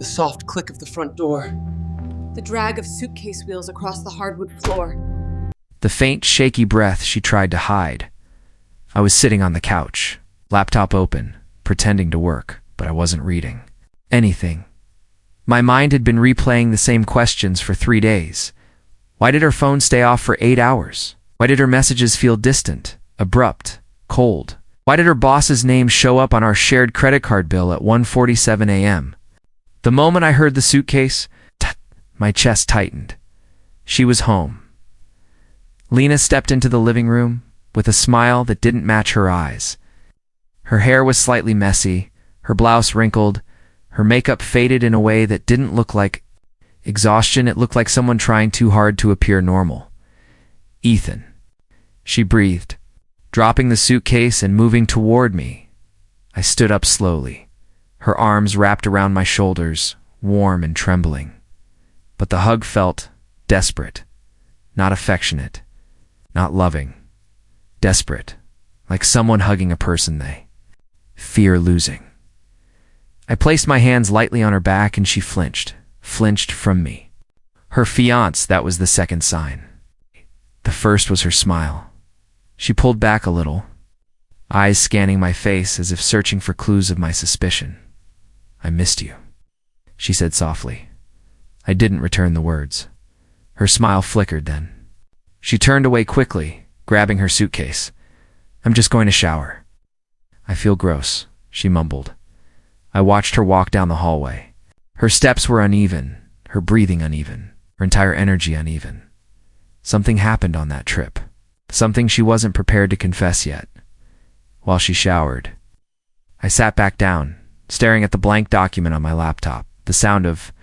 The soft click of the front door. The drag of suitcase wheels across the hardwood floor. The faint, shaky breath she tried to hide. I was sitting on the couch, laptop open, pretending to work, but I wasn't reading anything. My mind had been replaying the same questions for 3 days. Why did her phone stay off for 8 hours? Why did her messages feel distant, abrupt, cold? Why did her boss's name show up on our shared credit card bill at 1:47 a.m.? The moment I heard the suitcase, my chest tightened. She was home. Lena stepped into the living room with a smile that didn't match her eyes. Her hair was slightly messy, her blouse wrinkled, her makeup faded in a way that didn't look like exhaustion. It looked like someone trying too hard to appear normal. "Ethan," she breathed, dropping the suitcase and moving toward me. I stood up slowly, her arms wrapped around my shoulders, warm and trembling. But the hug felt desperate, not affectionate, not loving. Desperate, like someone hugging a person they fear losing. I placed my hands lightly on her back and she flinched from me. Her fiancé, that was the second sign. The first was her smile. She pulled back a little, eyes scanning my face as if searching for clues of my suspicion. "I missed you," she said softly. I didn't return the words. Her smile flickered then. She turned away quickly, grabbing her suitcase. "I'm just going to shower." "I feel gross," she mumbled. I watched her walk down the hallway. Her steps were uneven, her breathing uneven, her entire energy uneven. Something happened on that trip. Something she wasn't prepared to confess yet. While she showered, I sat back down, staring at the blank document on my laptop. The sound of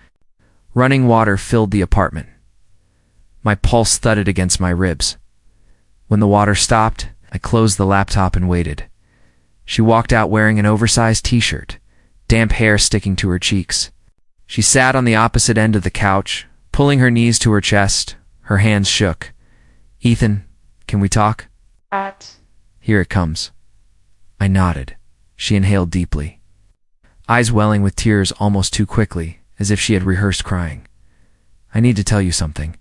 running water filled the apartment. My pulse thudded against my ribs. When the water stopped, I closed the laptop and waited. She walked out wearing an oversized t-shirt, damp hair sticking to her cheeks. She sat on the opposite end of the couch, pulling her knees to her chest. Her hands shook. "Ethan, can we talk?" "Here it comes." I nodded. She inhaled deeply, eyes welling with tears almost too quickly, as if she had rehearsed crying. "I need to tell you something.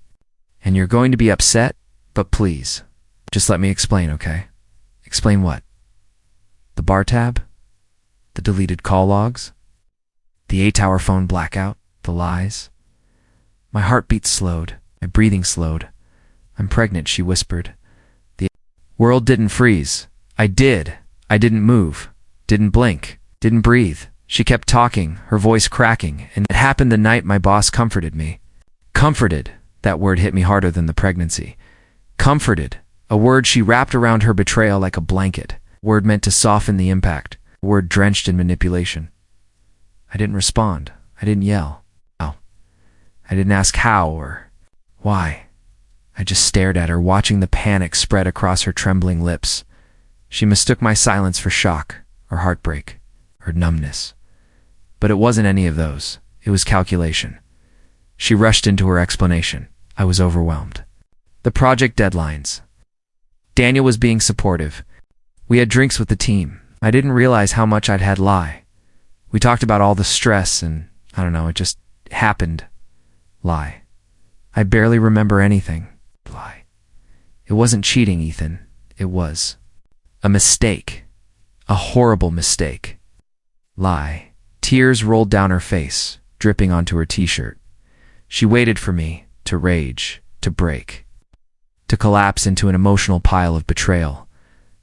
And you're going to be upset, but please, just let me explain, okay?" "Explain what?" "The bar tab? The deleted call logs? The 8-hour phone blackout? The lies?" My heartbeat slowed, my breathing slowed. "I'm pregnant," she whispered. The world didn't freeze. I didn't move, didn't blink, didn't breathe. She kept talking, her voice cracking, and it happened the night my boss comforted me. Comforted, that word hit me harder than the pregnancy. Comforted, a word she wrapped around her betrayal like a blanket, a word meant to soften the impact, a word drenched in manipulation. I didn't respond. I didn't yell. No. I didn't ask how or why. I just stared at her, watching the panic spread across her trembling lips. She mistook my silence for shock, or heartbreak, or numbness. But it wasn't any of those. It was calculation. She rushed into her explanation. I was overwhelmed. The project deadlines. Daniel was being supportive. We had drinks with the team. I didn't realize how much I'd had lie. We talked about all the stress and, I don't know, it just happened. Lie. I barely remember anything. Lie. It wasn't cheating, Ethan. It was a mistake. A horrible mistake. Lie. Tears rolled down her face, dripping onto her t-shirt. She waited for me to rage, to break, to collapse into an emotional pile of betrayal.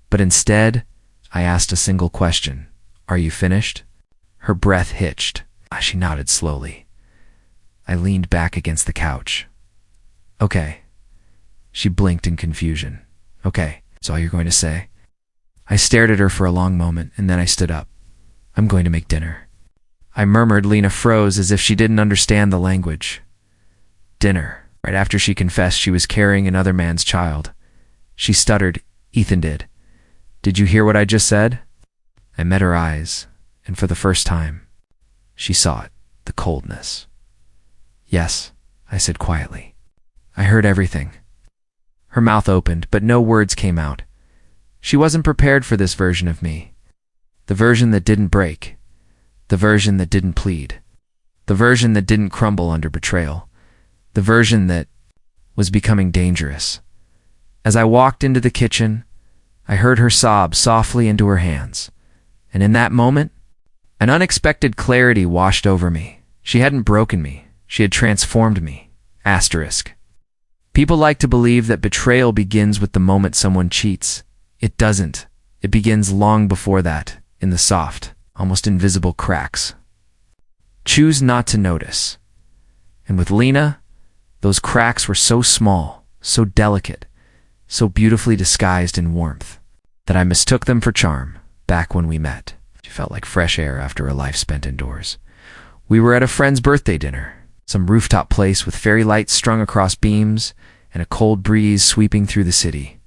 But instead, I asked a single question. Are you finished? Her breath hitched. She nodded slowly. I leaned back against the couch. Okay. She blinked in confusion. Okay, that's all you're going to say? I stared at her for a long moment, and then I stood up. I'm going to make dinner. I murmured. Lena froze as if she didn't understand the language. Dinner. Right after she confessed she was carrying another man's child. She stuttered. Ethan did. Did you hear what I just said? I met her eyes, and for the first time, she saw it, the coldness. Yes, I said quietly. I heard everything. Her mouth opened, but no words came out. She wasn't prepared for this version of me. The version that didn't break. The version that didn't plead. The version that didn't crumble under betrayal. The version that was becoming dangerous. As I walked into the kitchen, I heard her sob softly into her hands. And in that moment, an unexpected clarity washed over me. She hadn't broken me. She had transformed me. Asterisk. People like to believe that betrayal begins with the moment someone cheats. It doesn't. It begins long before that, in the soft, almost invisible cracks. Choose not to notice. And with Lena, those cracks were so small, so delicate, so beautifully disguised in warmth, that I mistook them for charm back when we met. She felt like fresh air after a life spent indoors. We were at a friend's birthday dinner, some rooftop place with fairy lights strung across beams and a cold breeze sweeping through the city.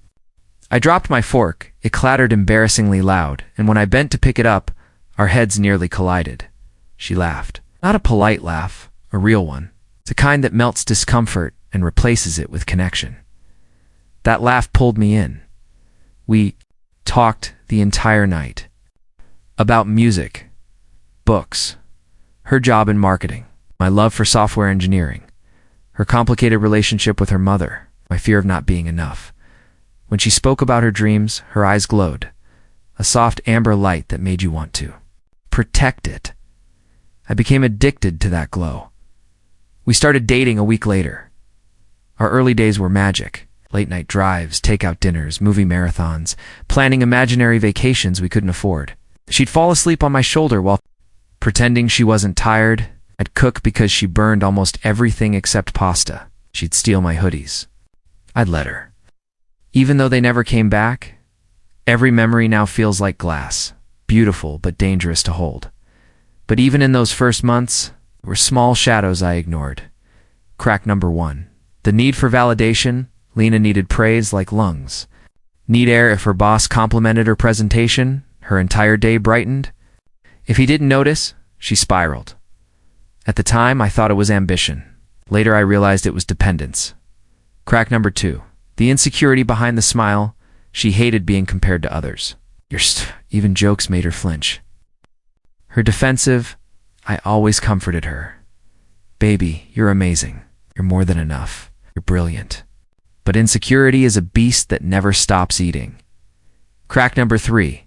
I dropped my fork. It clattered embarrassingly loud, and when I bent to pick it up, our heads nearly collided. She laughed. Not a polite laugh, a real one. The kind that melts discomfort and replaces it with connection. That laugh pulled me in. We talked the entire night. About music, books, her job in marketing, my love for software engineering, her complicated relationship with her mother, my fear of not being enough. When she spoke about her dreams, her eyes glowed, a soft amber light that made you want to protect it. I became addicted to that glow. We started dating a week later. Our early days were magic. Late-night drives, takeout dinners, movie marathons, planning imaginary vacations we couldn't afford. She'd fall asleep on my shoulder while pretending she wasn't tired. I'd cook because she burned almost everything except pasta. She'd steal my hoodies. I'd let her. Even though they never came back, every memory now feels like glass, beautiful but dangerous to hold. But even in those first months, there were small shadows I ignored. Crack number 1. The need for validation. Lena needed praise like lungs. Need air if her boss complimented her presentation, her entire day brightened. If he didn't notice, she spiraled. At the time, I thought it was ambition. Later, I realized it was dependence. Crack number 2. The insecurity behind the smile. She hated being compared to others. Even jokes made her flinch. Her defensive, I always comforted her. Baby, you're amazing. You're more than enough. You're brilliant. But insecurity is a beast that never stops eating. Crack number 3.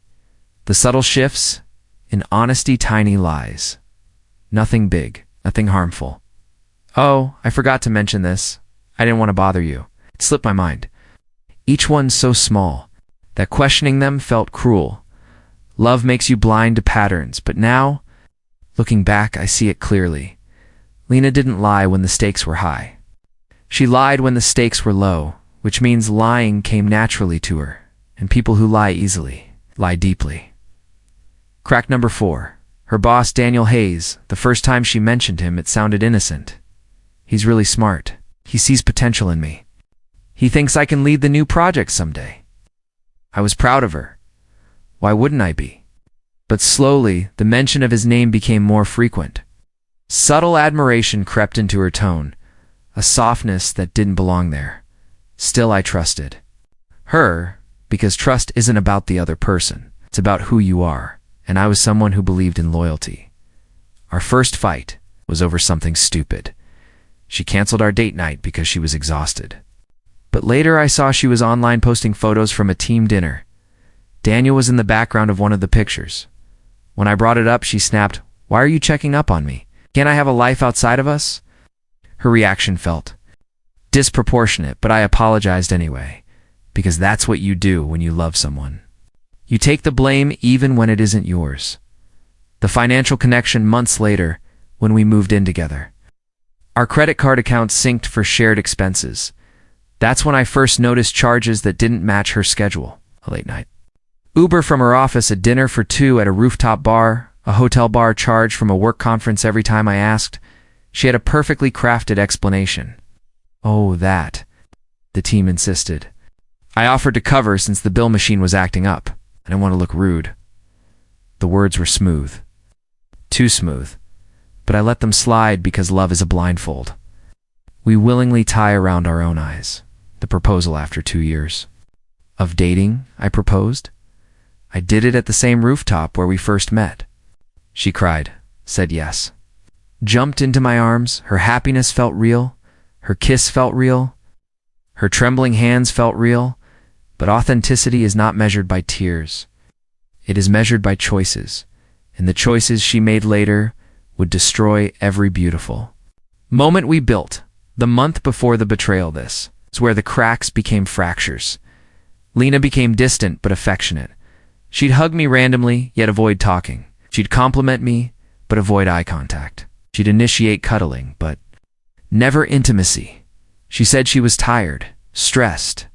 The subtle shifts in honesty, tiny lies. Nothing big, nothing harmful. Oh, I forgot to mention this. I didn't want to bother you. It slipped my mind. Each one so small that questioning them felt cruel. Love makes you blind to patterns, but now, looking back, I see it clearly. Lena didn't lie when the stakes were high. She lied when the stakes were low, which means lying came naturally to her, and people who lie easily lie deeply. Crack number 4. Her boss, Daniel Hayes, the first time she mentioned him, it sounded innocent. He's really smart. He sees potential in me. He thinks I can lead the new project someday. I was proud of her. Why wouldn't I be? But slowly, the mention of his name became more frequent. Subtle admiration crept into her tone, a softness that didn't belong there. Still, I trusted her, because trust isn't about the other person. It's about who you are, and I was someone who believed in loyalty. Our first fight was over something stupid. She canceled our date night because she was exhausted. But later I saw she was online posting photos from a team dinner. Daniel was in the background of one of the pictures. When I brought it up, she snapped, "Why are you checking up on me? Can't I have a life outside of us?" Her reaction felt disproportionate, but I apologized anyway, because that's what you do when you love someone. You take the blame even when it isn't yours. The financial connection months later, when we moved in together. Our credit card accounts synced for shared expenses. That's when I first noticed charges that didn't match her schedule. A late night Uber from her office, a dinner for 2 at a rooftop bar, a hotel bar charge from a work conference every time I asked. She had a perfectly crafted explanation. "Oh, that," the team insisted. I offered to cover since the bill machine was acting up. I didn't want to look rude. The words were smooth. Too smooth. But I let them slide because love is a blindfold. We willingly tie around our own eyes. The proposal after 2 years. Of dating, I proposed. I did it at the same rooftop where we first met. She cried, said yes. jumped into my arms. Her happiness felt real. Her kiss felt real. Her trembling hands felt real. But authenticity is not measured by tears. It is measured by choices. And the choices she made later would destroy every beautiful moment we built. The month before the betrayal, this is where the cracks became fractures. Lena became distant but affectionate. She'd hug me randomly, yet avoid talking. She'd compliment me, but avoid eye contact. She'd initiate cuddling, but never intimacy. She said she was tired, stressed,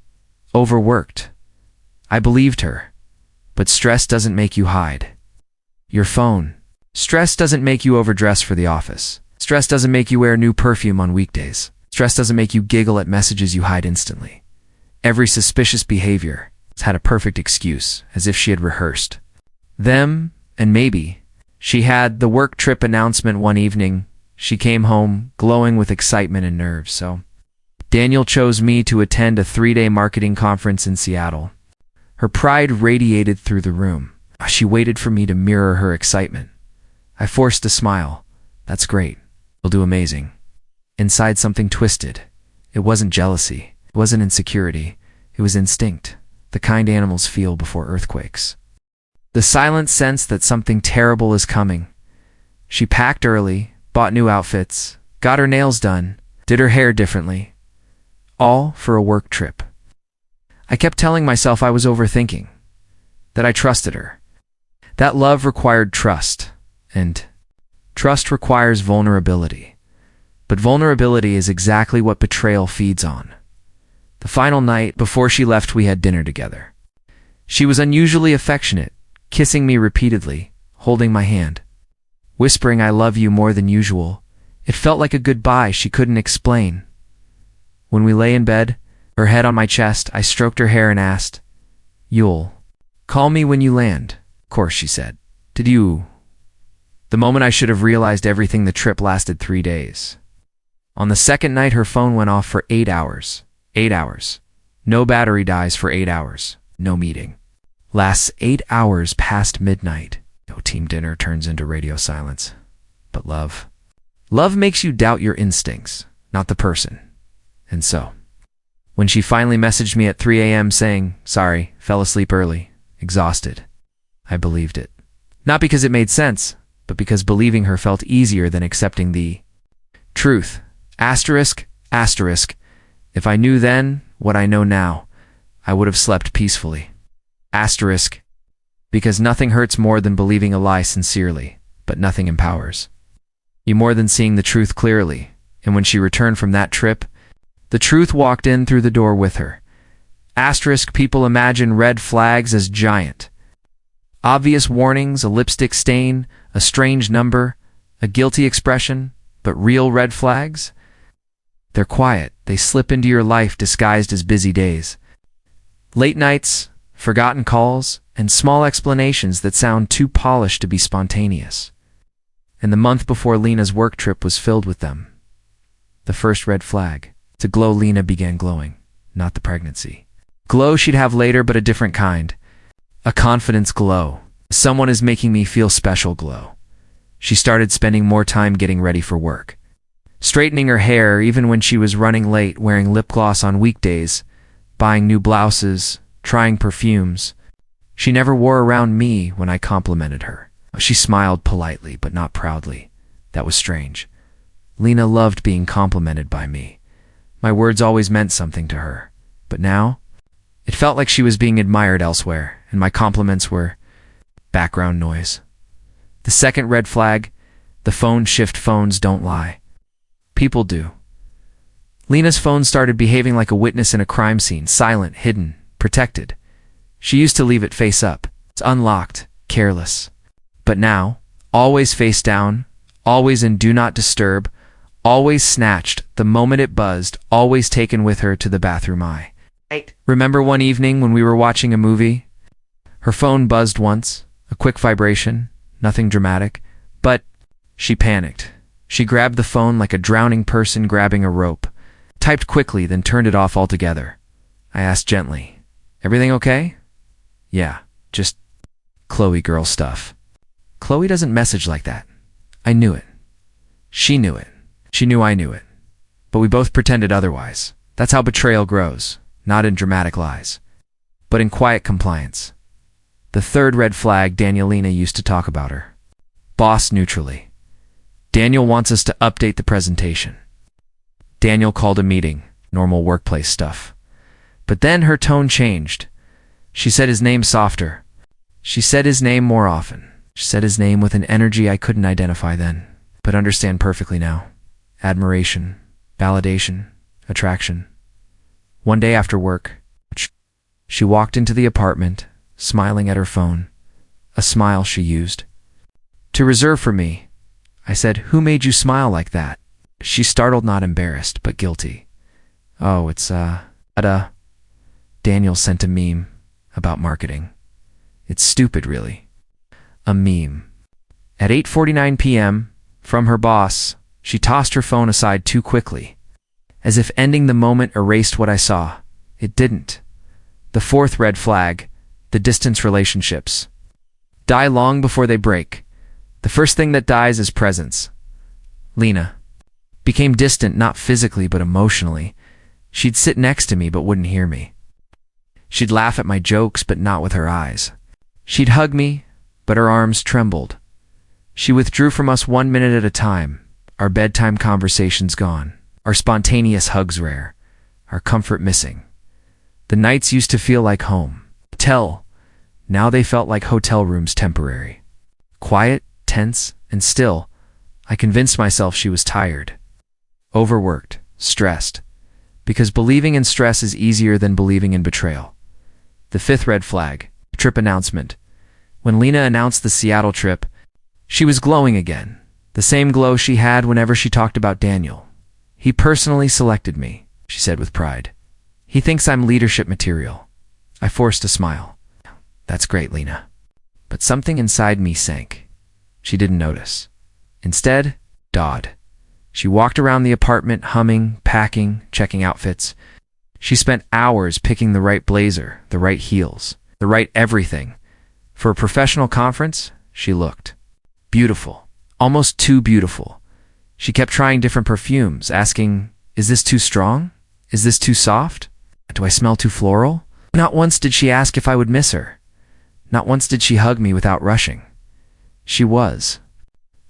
overworked. I believed her. But stress doesn't make you hide your phone. Stress doesn't make you overdress for the office. Stress doesn't make you wear new perfume on weekdays. Stress doesn't make you giggle at messages you hide instantly. Every suspicious behavior had a perfect excuse, as if she had rehearsed them, and maybe she had the work trip announcement one evening. She came home glowing with excitement and nerves, so Daniel chose me to attend a 3-day marketing conference in Seattle. Her pride radiated through the room. She waited for me to mirror her excitement. I forced a smile. That's great. You'll do amazing. Inside, something twisted. It wasn't jealousy. It wasn't insecurity. It was instinct, the kind animals feel before earthquakes. The silent sense that something terrible is coming. She packed early, bought new outfits, got her nails done, did her hair differently. All for a work trip. I kept telling myself I was overthinking, that I trusted her. That love required trust, and trust requires vulnerability. But vulnerability is exactly what betrayal feeds on. The final night before she left, we had dinner together. She was unusually affectionate, kissing me repeatedly, holding my hand, whispering I love you more than usual. It felt like a goodbye she couldn't explain. When we lay in bed, her head on my chest, I stroked her hair and asked, "You'll call me when you land?" "Of course," she said. "Did you?" The moment I should have realized everything. The trip lasted 3 days. On the second night, her phone went off for 8 hours. 8 hours. No battery dies for 8 hours. No meeting lasts 8 hours past midnight. No team dinner turns into radio silence. But love. Love makes you doubt your instincts, not the person. And so, when she finally messaged me at 3 a.m. saying, "Sorry, fell asleep early, exhausted," I believed it. Not because it made sense, but because believing her felt easier than accepting the truth. Asterisk, asterisk. If I knew then what I know now, I would have slept peacefully. Asterisk. Because nothing hurts more than believing a lie sincerely, but nothing empowers you more than seeing the truth clearly. And when she returned from that trip, the truth walked in through the door with her. Asterisk. People imagine red flags as giant, obvious warnings, a lipstick stain, a strange number, a guilty expression, but real red flags? They're quiet. They slip into your life disguised as busy days. Late nights, forgotten calls, and small explanations that sound too polished to be spontaneous. And the month before Lena's work trip was filled with them. The first red flag. To glow, Lena began glowing, not the pregnancy. Glow she'd have later, but a different kind. A confidence glow. Someone is making me feel special glow. She started spending more time getting ready for work. Straightening her hair even when she was running late, wearing lip gloss on weekdays, buying new blouses, trying perfumes. She never wore around me when I complimented her. She smiled politely, but not proudly. That was strange. Lena loved being complimented by me. My words always meant something to her. But now, it felt like she was being admired elsewhere, and my compliments were background noise. The second red flag, the phone shift. Phones don't lie. People do. Lena's phone started behaving like a witness in a crime scene, silent, hidden, protected. She used to leave it face up. It's unlocked, careless. But now, always face down, always in do not disturb, always snatched the moment it buzzed, always taken with her to the bathroom. I remember one evening when we were watching a movie. Her phone buzzed once, a quick vibration, nothing dramatic, but she panicked. She grabbed the phone like a drowning person grabbing a rope, typed quickly, then turned it off altogether. I asked gently, "Everything okay?" "Yeah, just Chloe girl stuff." Chloe doesn't message like that. I knew it. She knew it. She knew I knew it. But we both pretended otherwise. That's how betrayal grows, not in dramatic lies, but in quiet compliance. The third red flag, Danielina used to talk about her. Boss neutrally. Daniel wants us to update the presentation. Daniel called a meeting, normal workplace stuff. But then her tone changed. She said his name softer. She said his name more often. She said his name with an energy I couldn't identify then, but understand perfectly now. Admiration, validation, attraction. One day after work, she walked into the apartment, smiling at her phone, a smile she used. To reserve for me, I said, "Who made you smile like that?" She startled, not embarrassed, but guilty. "Oh, it's, Daniel sent a meme about marketing. It's stupid, really. A meme." At 8:49 p.m., from her boss, she tossed her phone aside too quickly. As if ending the moment erased what I saw. It didn't. The fourth red flag, the distance relationships, die long before they break. The first thing that dies is presence. Lena became distant, not physically but emotionally. She'd sit next to me but wouldn't hear me. She'd laugh at my jokes but not with her eyes. She'd hug me, but her arms trembled. She withdrew from us 1 minute at a time, our bedtime conversations gone, our spontaneous hugs rare, our comfort missing. The nights used to feel like home. Now they felt like hotel rooms, temporary. Quiet, tense, and still. I convinced myself she was tired. Overworked, stressed. Because believing in stress is easier than believing in betrayal. The fifth red flag, trip announcement. When Lena announced the Seattle trip, she was glowing again. The same glow she had whenever she talked about Daniel. "He personally selected me," she said with pride. "He thinks I'm leadership material." I forced a smile. "That's great, Lena." But something inside me sank. She didn't notice. Instead, Dodd. She walked around the apartment humming, packing, checking outfits. She spent hours picking the right blazer, the right heels, the right everything. For a professional conference, she looked beautiful, almost too beautiful. She kept trying different perfumes, asking, "Is this too strong? Is this too soft? Do I smell too floral?" Not once did she ask if I would miss her. Not once did she hug me without rushing. She was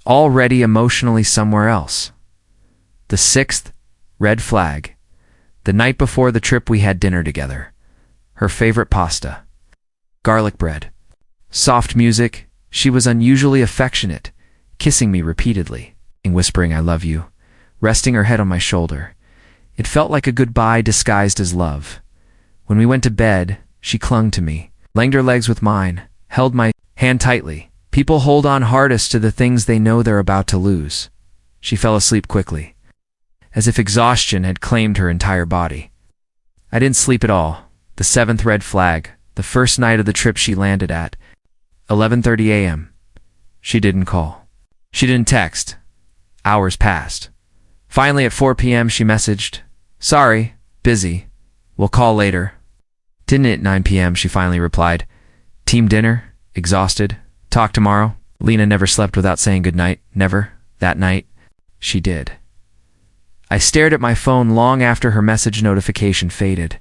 already emotionally somewhere else. The sixth red flag. The night before the trip, we had dinner together. Her favorite pasta. Garlic bread. Soft music. She was unusually affectionate, kissing me repeatedly, and whispering, "I love you," resting her head on my shoulder. It felt like a goodbye disguised as love. When we went to bed, she clung to me, linked her legs with mine, held my hand tightly. People hold on hardest to the things they know they're about to lose. She fell asleep quickly, as if exhaustion had claimed her entire body. I didn't sleep at all. The seventh red flag, the first night of the trip, she landed at 11:30 a.m. She didn't call. She didn't text. Hours passed. Finally, at 4 p.m., she messaged, "Sorry, busy. We'll call later." Didn't it? 9 p.m., she finally replied, "Team dinner, exhausted. Talk tomorrow." Lena never slept without saying goodnight. Never. That night, she did. I stared at my phone long after her message notification faded.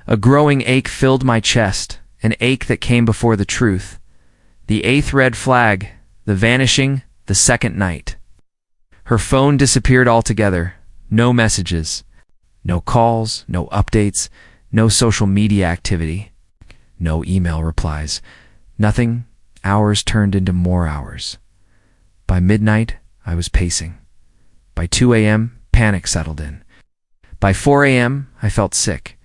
A growing ache filled my chest, an ache that came before the truth. The eighth red flag, the vanishing, the second night. Her phone disappeared altogether. No messages, no calls, no updates, no social media activity, no email replies. Nothing. Hours turned into more hours. By midnight, I was pacing. By 2 a.m., panic settled in. By 4 a.m., I felt sick.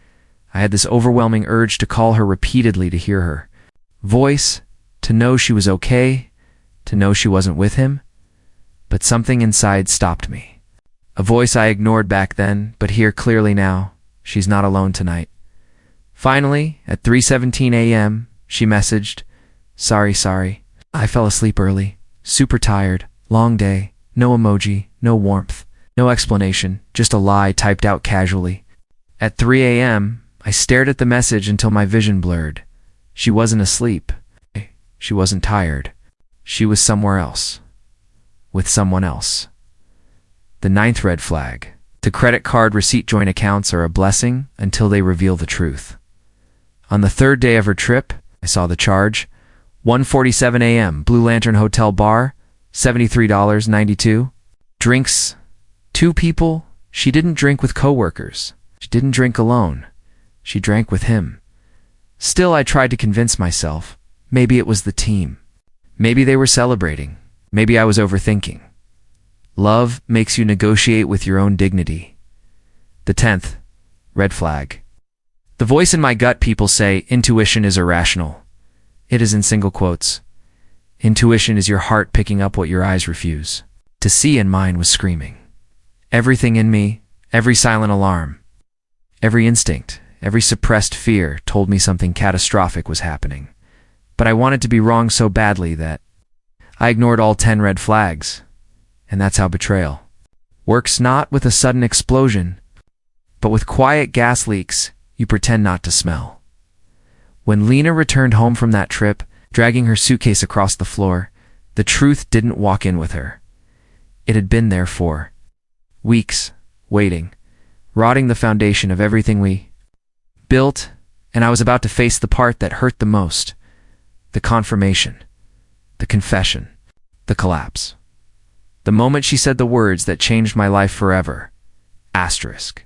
I had this overwhelming urge to call her repeatedly, to hear her voice, to know she was okay, to know she wasn't with him. But something inside stopped me. A voice I ignored back then, but hear clearly now. She's not alone tonight. Finally, at 3:17 a.m., she messaged, Sorry. I fell asleep early. Super tired. Long day. No emoji. No warmth. No explanation. Just a lie typed out casually. At 3 a.m., I stared at the message until my vision blurred. She wasn't asleep. She wasn't tired. She was somewhere else. With someone else. The ninth red flag. The credit card receipt joint accounts are a blessing until they reveal the truth. On the third day of her trip, I saw the charge. 1:47 a.m. Blue Lantern Hotel Bar, $73.92. Drinks. 2 people. She didn't drink with coworkers. She didn't drink alone. She drank with him. Still, I tried to convince myself. Maybe it was the team. Maybe they were celebrating. Maybe I was overthinking. Love makes you negotiate with your own dignity. The 10th red flag. The voice in my gut, people say, intuition is irrational. It is in single quotes. Intuition is your heart picking up what your eyes refuse to see, and mine was screaming. Everything in me, every silent alarm, every instinct, every suppressed fear told me something catastrophic was happening. But I wanted to be wrong so badly that I ignored all 10 red flags. And that's how betrayal works, not with a sudden explosion, but with quiet gas leaks you pretend not to smell. When Lena returned home from that trip, dragging her suitcase across the floor, the truth didn't walk in with her. It had been there for weeks, waiting, rotting the foundation of everything we built, and I was about to face the part that hurt the most. The confirmation, the confession, the collapse. The moment she said the words that changed my life forever. Asterisk.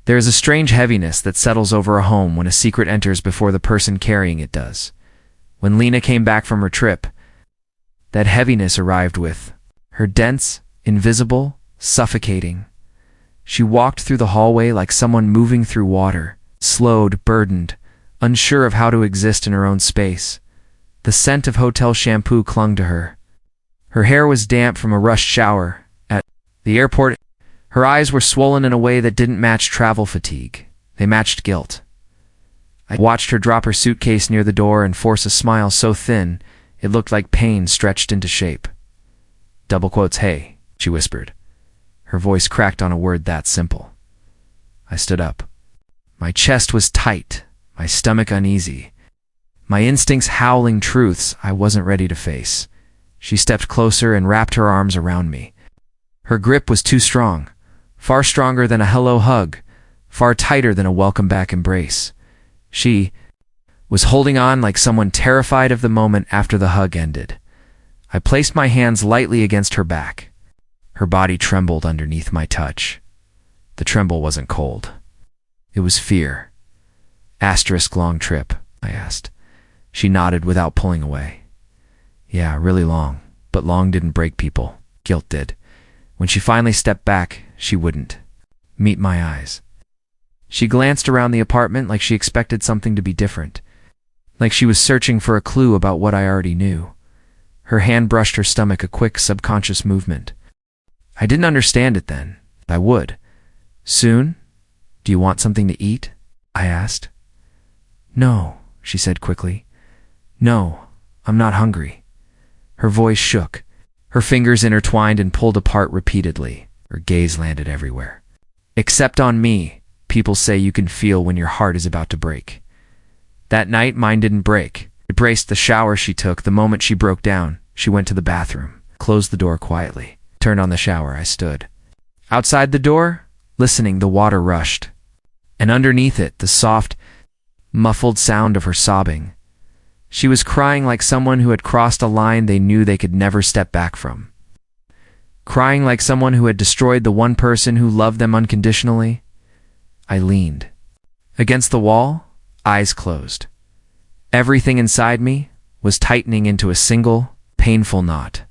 There is a strange heaviness that settles over a home when a secret enters before the person carrying it does. When Lena came back from her trip, that heaviness arrived with her dense, invisible, suffocating. She walked through the hallway like someone moving through water, slowed, burdened, unsure of how to exist in her own space. The scent of hotel shampoo clung to her. Her hair was damp from a rushed shower at the airport. Her eyes were swollen in a way that didn't match travel fatigue. They matched guilt. I watched her drop her suitcase near the door and force a smile so thin it looked like pain stretched into shape. Double quotes, "Hey," she whispered. Her voice cracked on a word that simple. I stood up. My chest was tight, my stomach uneasy, my instincts howling truths I wasn't ready to face. She stepped closer and wrapped her arms around me. Her grip was too strong, far stronger than a hello hug, far tighter than a welcome back embrace. She was holding on like someone terrified of the moment after the hug ended. I placed my hands lightly against her back. Her body trembled underneath my touch. The tremble wasn't cold. It was fear. Asterisk long trip, I asked. She nodded without pulling away. Yeah, really long, but long didn't break people. Guilt did. When she finally stepped back, she wouldn't meet my eyes. She glanced around the apartment like she expected something to be different, like she was searching for a clue about what I already knew. Her hand brushed her stomach, a quick subconscious movement. I didn't understand it then. I would. Soon? Do you want something to eat? I asked. No, she said quickly. No, I'm not hungry. Her voice shook. Her fingers intertwined and pulled apart repeatedly. Her gaze landed everywhere. Except on me, people say you can feel when your heart is about to break. That night, mine didn't break. It braced the shower she took. The moment she broke down, she went to the bathroom, closed the door quietly, turned on the shower. I stood outside the door, listening. The water rushed, and underneath it, the soft, muffled sound of her sobbing. She was crying like someone who had crossed a line they knew they could never step back from. Crying like someone who had destroyed the one person who loved them unconditionally. I leaned against the wall, eyes closed. Everything inside me was tightening into a single, painful knot.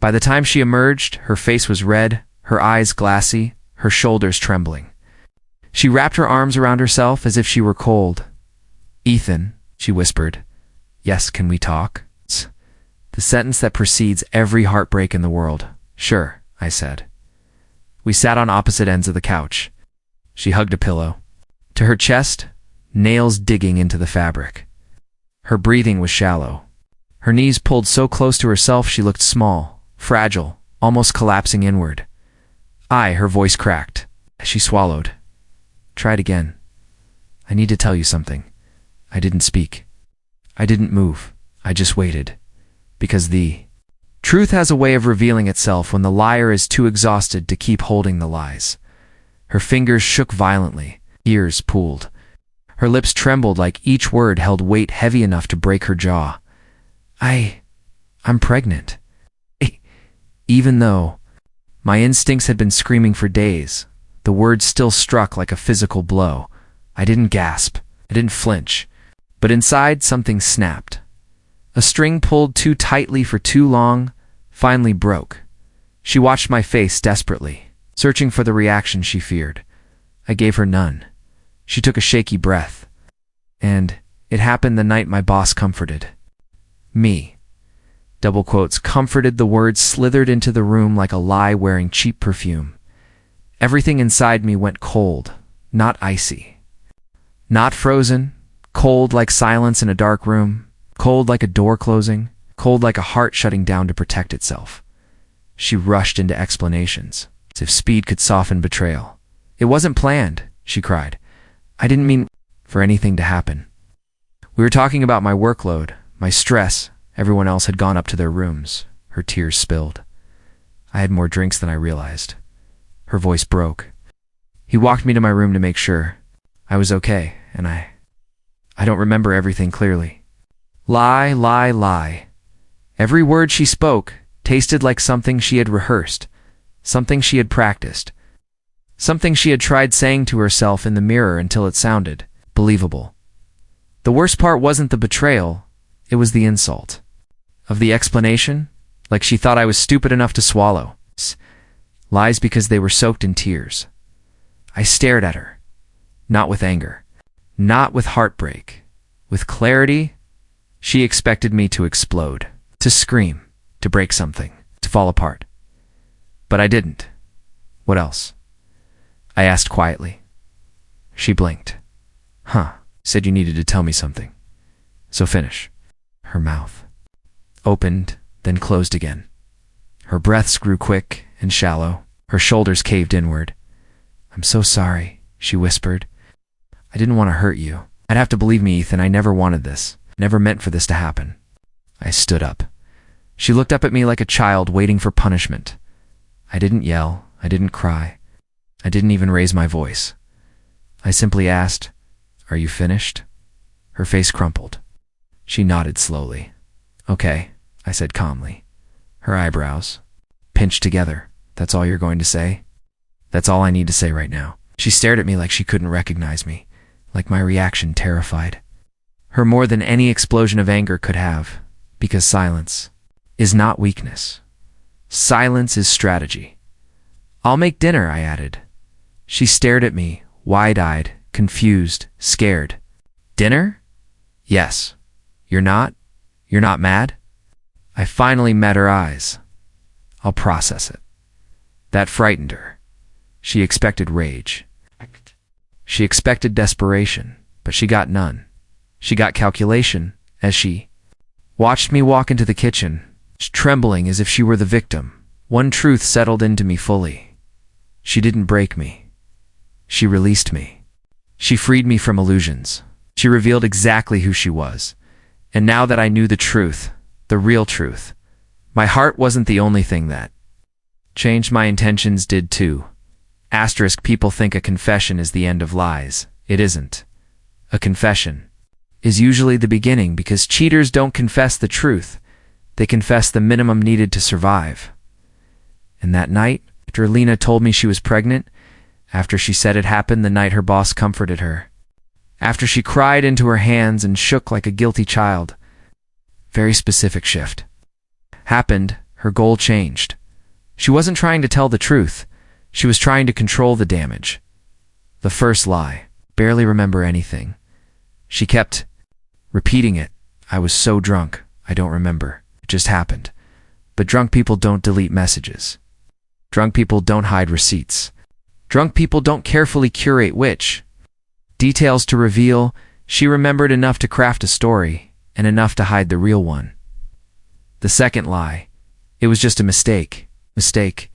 By the time she emerged, her face was red, her eyes glassy, her shoulders trembling. She wrapped her arms around herself as if she were cold. "Ethan," she whispered. "Yes, can we talk?" The sentence that precedes every heartbreak in the world. "Sure," I said. We sat on opposite ends of the couch. She hugged a pillow to her chest, nails digging into the fabric. Her breathing was shallow. Her knees pulled so close to herself she looked small, fragile, almost collapsing inward. Her voice cracked. She swallowed. "Try it again. I need to tell you something." I didn't speak. I didn't move. I just waited. Because the Truth has a way of revealing itself when the liar is too exhausted to keep holding the lies. Her fingers shook violently, ears pooled. Her lips trembled like each word held weight heavy enough to break her jaw. I'm pregnant. Even though my instincts had been screaming for days, the words still struck like a physical blow. I didn't gasp. I didn't flinch. But inside, something snapped. A string pulled too tightly for too long finally broke. She watched my face desperately, searching for the reaction she feared. I gave her none. She took a shaky breath. And it happened the night my boss comforted me. Double quotes, comforted. The words slithered into the room like a lie wearing cheap perfume. Everything inside me went cold, not icy. Not frozen, cold like silence in a dark room, cold like a door closing, cold like a heart shutting down to protect itself. She rushed into explanations, as if speed could soften betrayal. It wasn't planned, she cried. I didn't mean for anything to happen. We were talking about my workload, my stress. Everyone else had gone up to their rooms. Her tears spilled. I had more drinks than I realized. Her voice broke. He walked me to my room to make sure I was okay, and I don't remember everything clearly. Lie, lie, lie. Every word she spoke tasted like something she had rehearsed, something she had practiced, something she had tried saying to herself in the mirror until it sounded believable. The worst part wasn't the betrayal, it was the insult. Of the explanation, like she thought I was stupid enough to swallow. Lies because they were soaked in tears. I stared at her, not with anger, not with heartbreak, with clarity. She expected me to explode, to scream, to break something, to fall apart. But I didn't. What else? I asked quietly. She blinked. Said you needed to tell me something. So finish. Her mouth opened, then closed again. Her breaths grew quick and shallow. Her shoulders caved inward. I'm so sorry, she whispered. I didn't want to hurt you. I'd have to believe me, Ethan. I never wanted this. Never meant for this to happen. I stood up. She looked up at me like a child waiting for punishment. I didn't yell. I didn't cry. I didn't even raise my voice. I simply asked, Are you finished? Her face crumpled. She nodded slowly. Okay, I said calmly. Her eyebrows pinched together. That's all you're going to say? That's all I need to say right now. She stared at me like she couldn't recognize me, like my reaction terrified her more than any explosion of anger could have, because silence is not weakness. Silence is strategy. I'll make dinner, I added. She stared at me, wide-eyed, confused, scared. Dinner? Yes. You're not mad? I finally met her eyes. I'll process it. That frightened her. She expected rage. She expected desperation, but she got none. She got calculation as she watched me walk into the kitchen, trembling as if she were the victim. One truth settled into me fully. She didn't break me. She released me. She freed me from illusions. She revealed exactly who she was. And now that I knew the truth, the real truth, my heart wasn't the only thing that changed. My intentions did too. Asterisk, people think a confession is the end of lies. It isn't. A confession is usually the beginning, because cheaters don't confess the truth. They confess the minimum needed to survive. And that night, after Lena told me she was pregnant, after she said it happened the night her boss comforted her, after she cried into her hands and shook like a guilty child, very specific shift happened. Her goal changed. She wasn't trying to tell the truth. She was trying to control the damage. The first lie. Barely remember anything. She kept repeating it. I was so drunk, I don't remember. It just happened. But drunk people don't delete messages. Drunk people don't hide receipts. Drunk people don't carefully curate which details to reveal. She remembered enough to craft a story, and enough to hide the real one. The second lie. It was just a mistake. Mistake.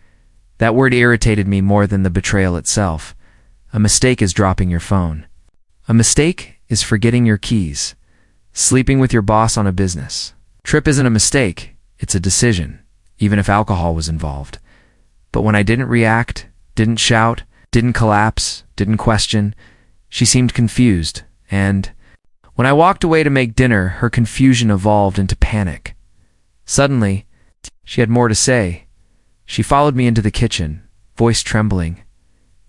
That word irritated me more than the betrayal itself. A mistake is dropping your phone. A mistake is forgetting your keys. Sleeping with your boss on a business trip isn't a mistake, it's a decision. even if alcohol was involved. But when I didn't react, didn't shout, didn't collapse, didn't question, she seemed confused, and when I walked away to make dinner, her confusion evolved into panic. Suddenly, she had more to say. She followed me into the kitchen, voice trembling.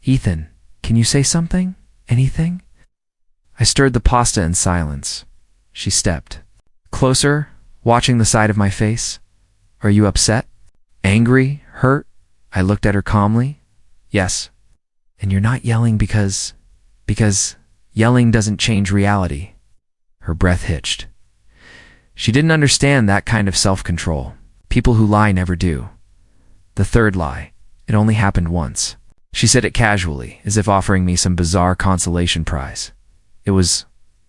"Ethan, can you say something? Anything?" I stirred the pasta in silence. She stepped closer, watching the side of my face. "Are you upset? Angry? Hurt?" I looked at her calmly. "Yes." "And you're not yelling because yelling doesn't change reality." Her breath hitched. She didn't understand that kind of self-control. People who lie never do. The third lie, it only happened once. She said it casually, as if offering me some bizarre consolation prize. It was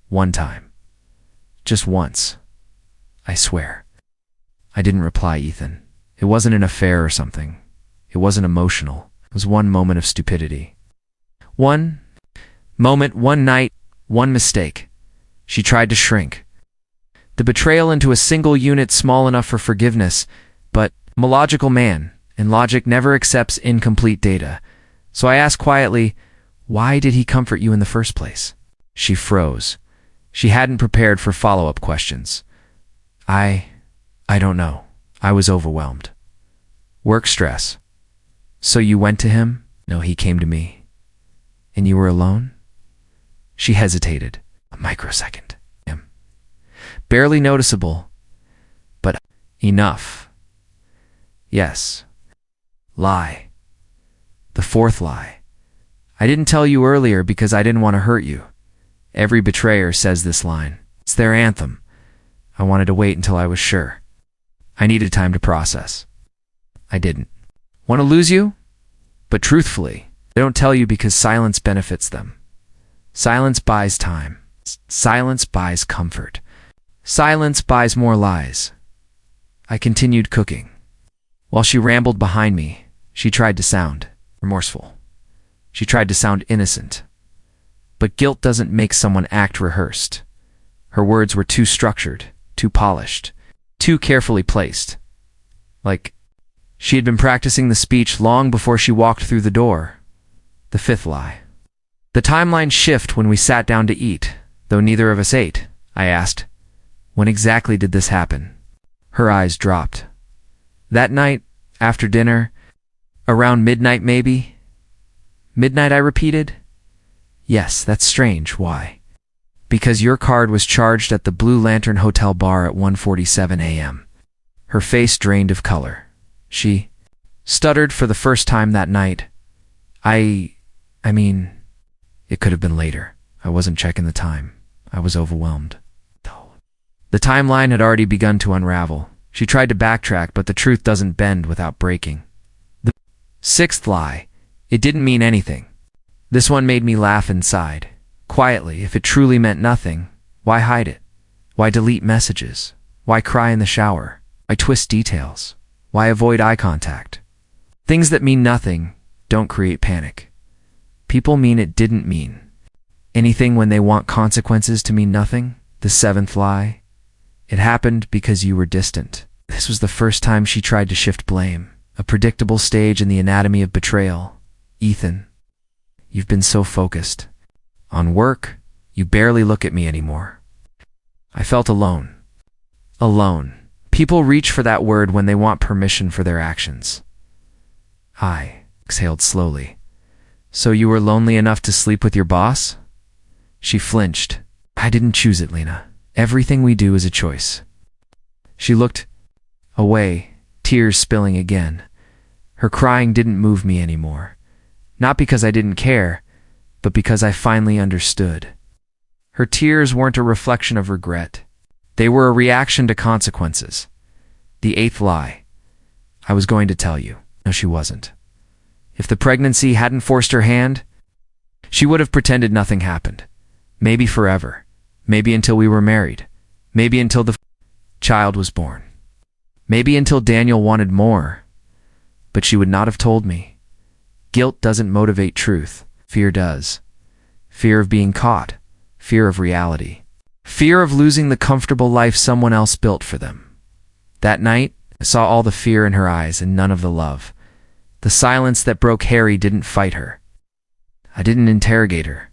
one time. Just once. I swear. I didn't reply, Ethan. It wasn't an affair or something. It wasn't emotional. It was one moment of stupidity. One moment, one night, one mistake. She tried to shrink the betrayal into a single unit small enough for forgiveness, but I'm a logical man, and logic never accepts incomplete data. So I asked quietly, "Why did he comfort you in the first place?" She froze. She hadn't prepared for follow-up questions. I don't know. I was overwhelmed. Work stress. "So you went to him?" "No, he came to me." "And you were alone?" She hesitated. A microsecond. Barely noticeable, but enough. Yes. Lie. The fourth lie. "I didn't tell you earlier because I didn't want to hurt you." Every betrayer says this line. It's their anthem. I wanted to wait until I was sure. I needed time to process. I didn't want to lose you, but truthfully, they don't tell you because silence benefits them. Silence buys time. Silence buys comfort. Silence buys more lies. I continued cooking. While she rambled behind me, she tried to sound remorseful. She tried to sound innocent. But guilt doesn't make someone act rehearsed. Her words were too structured, too polished, too carefully placed. Like she had been practicing the speech long before she walked through the door. The fifth lie. The timeline shift when we sat down to eat, though neither of us ate. I asked, "When exactly did this happen?" Her eyes dropped. "That night, after dinner, around midnight maybe." "Midnight," I repeated. "Yes, that's strange. Why?" "Because your card was charged at the Blue Lantern Hotel bar at 1:47 a.m. Her face drained of color. She stuttered for the first time that night. I mean, it could have been later. I wasn't checking the time. I was overwhelmed. The timeline had already begun to unravel. She tried to backtrack, but the truth doesn't bend without breaking. The sixth lie. It didn't mean anything. This one made me laugh inside. Quietly, if it truly meant nothing, why hide it? Why delete messages? Why cry in the shower? Why twist details? Why avoid eye contact? Things that mean nothing don't create panic. People mean it didn't mean anything when they want consequences to mean nothing. The seventh lie. It happened because you were distant. This was the first time she tried to shift blame, a predictable stage in the anatomy of betrayal. "Ethan, you've been so focused on work, you barely look at me anymore." I felt alone. Alone. People reach for that word when they want permission for their actions. I exhaled slowly. "So you were lonely enough to sleep with your boss?" She flinched. "I didn't choose it, Lena. Everything we do is a choice." She looked away, tears spilling again. Her crying didn't move me anymore. Not because I didn't care, but because I finally understood. Her tears weren't a reflection of regret. They were a reaction to consequences. The eighth lie. I was going to tell you. No, she wasn't. If the pregnancy hadn't forced her hand, she would have pretended nothing happened. Maybe forever. Maybe until we were married. Maybe until the child was born. Maybe until Daniel wanted more. But she would not have told me. Guilt doesn't motivate truth. Fear does. Fear of being caught. Fear of reality. Fear of losing the comfortable life someone else built for them. That night, I saw all the fear in her eyes and none of the love. The silence that broke Harry didn't fight her. I didn't interrogate her.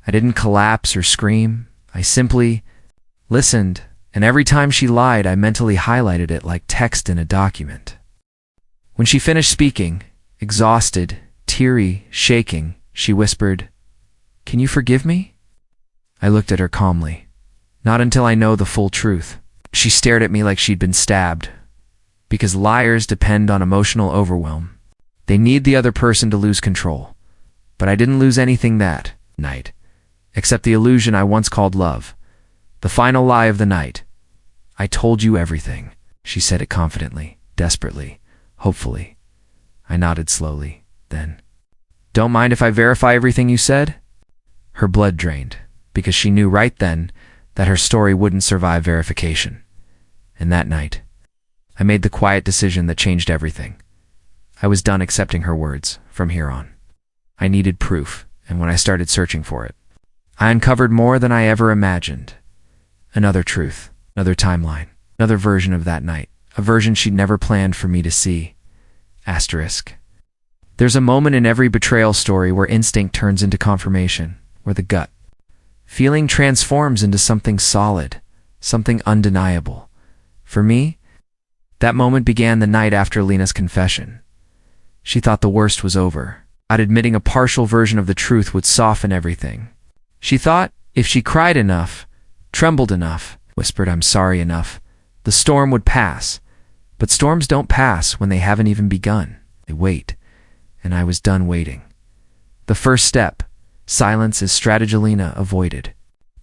I didn't collapse or scream. I simply listened, and every time she lied, I mentally highlighted it like text in a document. When she finished speaking, exhausted, teary, shaking, she whispered, "Can you forgive me?" I looked at her calmly. "Not until I know the full truth." She stared at me like she'd been stabbed. Because liars depend on emotional overwhelm. They need the other person to lose control. But I didn't lose anything that night, except the illusion I once called love. The final lie of the night. "I told you everything." She said it confidently, desperately, hopefully. I nodded slowly, then, "Don't mind if I verify everything you said?" Her blood drained, because she knew right then that her story wouldn't survive verification. And that night, I made the quiet decision that changed everything. I was done accepting her words from here on. I needed proof, and when I started searching for it, I uncovered more than I ever imagined. Another truth, another timeline, another version of that night, a version she'd never planned for me to see. Asterisk. There's a moment in every betrayal story where instinct turns into confirmation, where the gut feeling transforms into something solid, something undeniable. For me, that moment began the night after Lena's confession. She thought the worst was over. Admitting a partial version of the truth would soften everything. She thought if she cried enough, trembled enough, whispered "I'm sorry" enough, the storm would pass. But storms don't pass when they haven't even begun. They wait. And I was done waiting. The first step, silence, is strategy Lena avoided.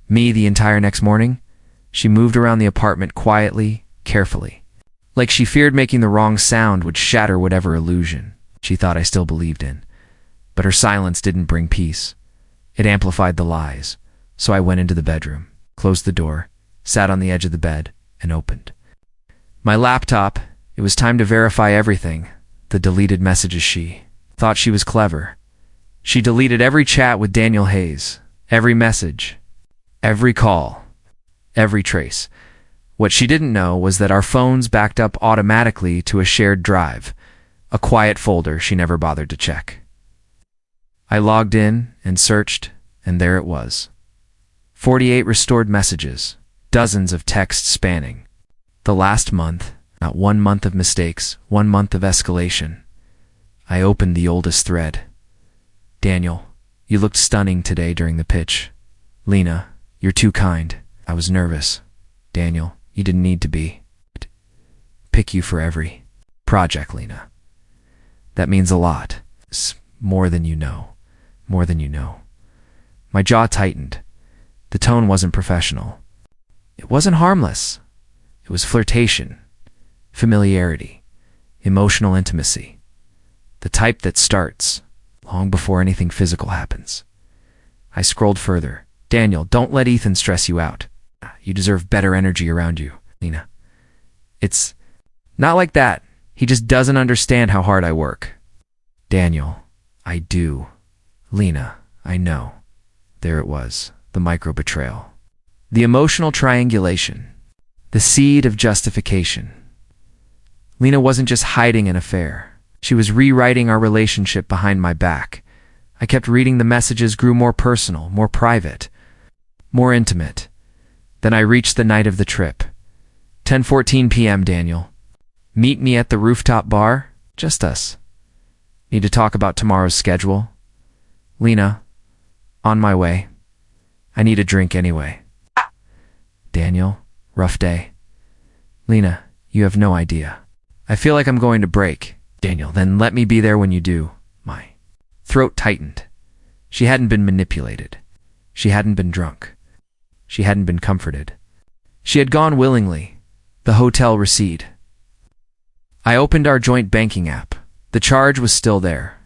Me, the entire next morning, she moved around the apartment quietly, carefully. Like she feared making the wrong sound would shatter whatever illusion she thought I still believed in. But her silence didn't bring peace. It amplified the lies. So I went into the bedroom, closed the door, sat on the edge of the bed, and opened my laptop. It was time to verify everything. The deleted messages. She thought she was clever. She deleted every chat with Daniel Hayes, every message, every call, every trace. What she didn't know was that our phones backed up automatically to a shared drive, a quiet folder she never bothered to check. I logged in and searched, and there it was. 48 restored messages, dozens of texts spanning the last month, not 1 month of mistakes, 1 month of escalation. I opened the oldest thread. "Daniel, you looked stunning today during the pitch." "Lena, you're too kind. I was nervous." "Daniel, you didn't need to be. Pick you for every project." "Lena, that means a lot. It's more than you know. More than you know." My jaw tightened. The tone wasn't professional. It wasn't harmless. It was flirtation, familiarity, emotional intimacy. The type that starts long before anything physical happens. I scrolled further. "Daniel, don't let Ethan stress you out. You deserve better energy around you." "Lena, it's not like that. He just doesn't understand how hard I work." "Daniel, I do." "Lena, I know." There it was, the micro-betrayal. The emotional triangulation. The seed of justification. Lena wasn't just hiding an affair. She was rewriting our relationship behind my back. I kept reading the messages, grew more personal, more private, more intimate. Then I reached the night of the trip. 10:14 p.m. "Daniel, meet me at the rooftop bar. Just us. Need to talk about tomorrow's schedule." "Lena, on my way. I need a drink anyway." "Daniel, rough day." "Lena, you have no idea. I feel like I'm going to break." "Daniel, then let me be there when you do." My throat tightened. She hadn't been manipulated. She hadn't been drunk. She hadn't been comforted. She had gone willingly. The hotel receipt. I opened our joint banking app. The charge was still there.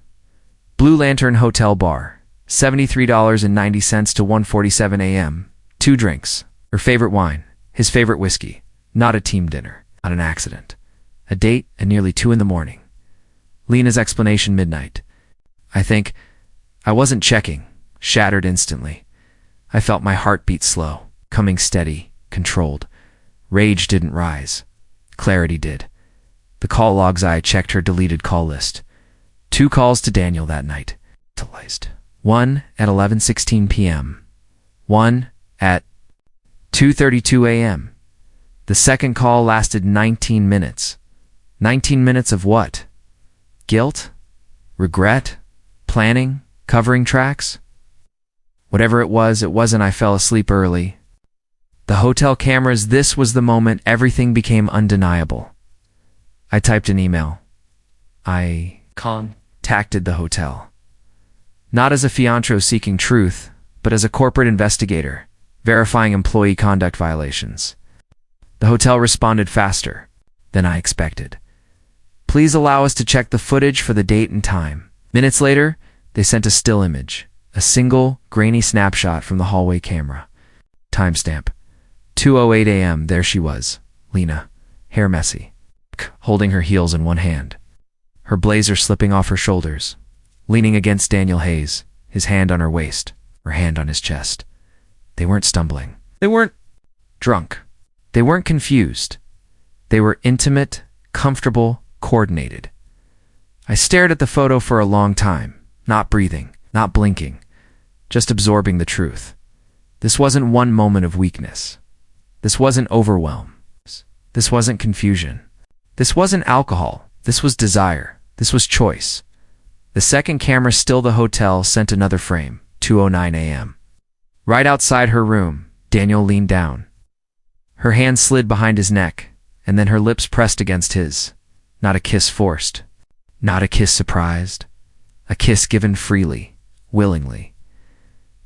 Blue Lantern Hotel Bar. $73.90 to 1:47 a.m. 2 drinks. Her favorite wine. His favorite whiskey. Not a team dinner. Not an accident. A date at nearly 2 in the morning. Lena's explanation midnight. I wasn't checking. Shattered instantly. I felt my heart beat slow, coming steady, controlled. Rage didn't rise. Clarity did. The call logs. I checked her deleted call list. 2 calls to Daniel that night. One at 11:16 p.m. One at 2:32 a.m. The second call lasted 19 minutes. 19 minutes of what? Guilt? Regret? Planning? Covering tracks? Whatever it wasn't. I fell asleep early. The hotel cameras. This was the moment everything became undeniable. I typed an email. I contacted the hotel. Not as a fiancé seeking truth, but as a corporate investigator, verifying employee conduct violations. The hotel responded faster than I expected. Please allow us to check the footage for the date and time. Minutes later, they sent a still image, a single, grainy snapshot from the hallway camera. Timestamp. 2:08 a.m. There she was, Lena, hair messy, holding her heels in one hand, her blazer slipping off her shoulders, leaning against Daniel Hayes, his hand on her waist, her hand on his chest. They weren't stumbling. They weren't drunk. They weren't confused. They were intimate, comfortable, coordinated. I stared at the photo for a long time, not breathing, not blinking, just absorbing the truth. This wasn't one moment of weakness. This wasn't overwhelm. This wasn't confusion. This wasn't alcohol. This was desire. This was choice. The second camera, still the hotel, sent another frame, 2:09 a.m. Right outside her room, Daniel leaned down. Her hand slid behind his neck, and then her lips pressed against his. Not a kiss forced. Not a kiss surprised. A kiss given freely, willingly.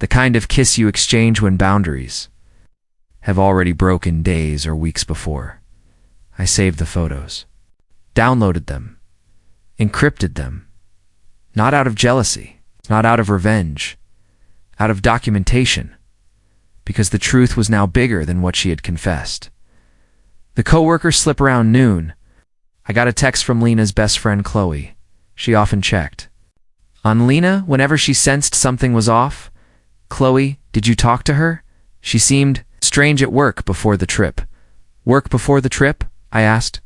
The kind of kiss you exchange when boundaries have already broken days or weeks before. I saved the photos, downloaded them, encrypted them. Not out of jealousy, not out of revenge, out of documentation, because the truth was now bigger than what she had confessed. The coworkers slip around noon. I got a text from Lena's best friend, Chloe. She often checked on Lena whenever she sensed something was off. Chloe, did you talk to her? She seemed strange at work before the trip. Work before the trip? I asked.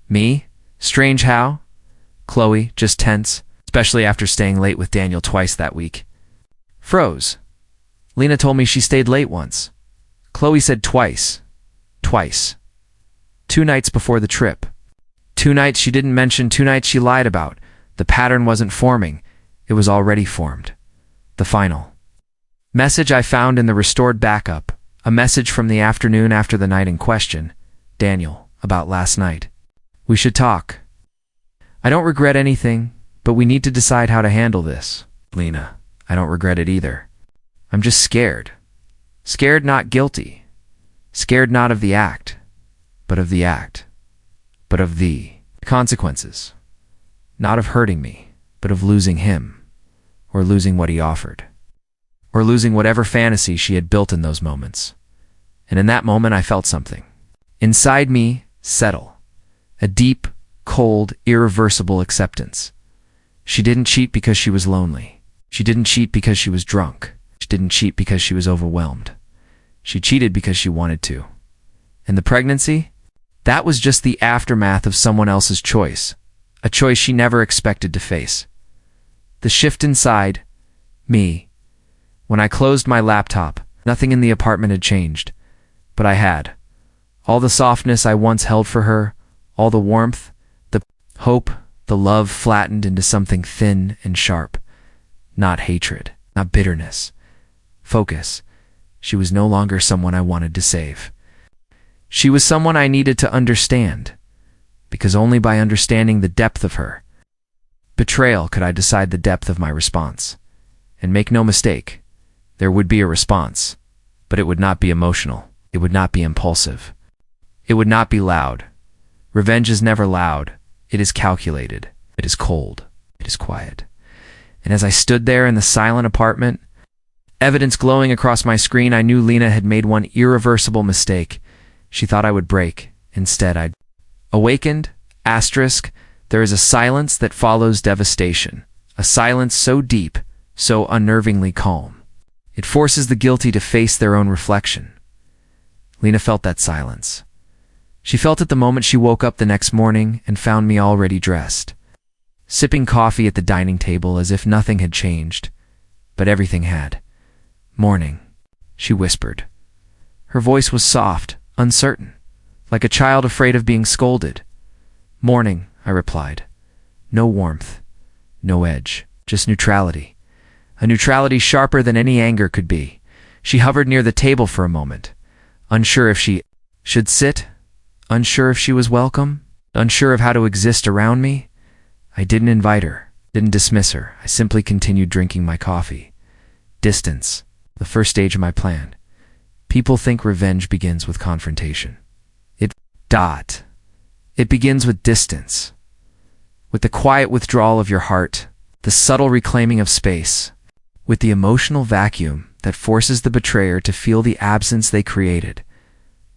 Me? Strange how? Chloe, just tense, especially after staying late with Daniel twice that week. Froze. Lena told me she stayed late once. Chloe said twice. Twice. 2 nights before the trip. 2 nights she didn't mention, 2 nights she lied about. The pattern wasn't forming. It was already formed. The final message I found in the restored backup, a message from the afternoon after the night in question. Daniel, about last night. We should talk. I don't regret anything, but we need to decide how to handle this. Lena, I don't regret it either. I'm just scared. Scared, not guilty. Scared not of the act, but of the act. But of the consequences. Not of hurting me, but of losing him, or losing what he offered, or losing whatever fantasy she had built in those moments. And in that moment I felt something inside me settle. A deep, cold, irreversible acceptance. She didn't cheat because she was lonely. She didn't cheat because she was drunk. She didn't cheat because she was overwhelmed. She cheated because she wanted to. And the pregnancy? That was just the aftermath of someone else's choice. A choice she never expected to face. The shift inside me. When I closed my laptop, nothing in the apartment had changed. But I had. All the softness I once held for her, all the warmth, the hope, the love flattened into something thin and sharp. Not hatred, not bitterness. Focus. She was no longer someone I wanted to save. She was someone I needed to understand, because only by understanding the depth of her betrayal could I decide the depth of my response. And make no mistake, there would be a response, but it would not be emotional. It would not be impulsive. It would not be loud. Revenge is never loud. It is calculated. It is cold. It is quiet. And as I stood there in the silent apartment, evidence glowing across my screen, I knew Lena had made one irreversible mistake. She thought I would break. Instead, I'd awakened. Asterisk. There is a silence that follows devastation. A silence so deep, so unnervingly calm. It forces the guilty to face their own reflection. Lena felt that silence. She felt it the moment she woke up the next morning and found me already dressed, sipping coffee at the dining table as if nothing had changed. But everything had. "Morning," she whispered. Her voice was soft, uncertain, like a child afraid of being scolded. "Morning," I replied. No warmth, no edge, just neutrality. A neutrality sharper than any anger could be. She hovered near the table for a moment, unsure if she should sit, unsure if she was welcome, unsure of how to exist around me. I didn't invite her, didn't dismiss her. I simply continued drinking my coffee. Distance, the first stage of my plan. People think revenge begins with confrontation. It begins with distance, with the quiet withdrawal of your heart, the subtle reclaiming of space, with the emotional vacuum that forces the betrayer to feel the absence they created.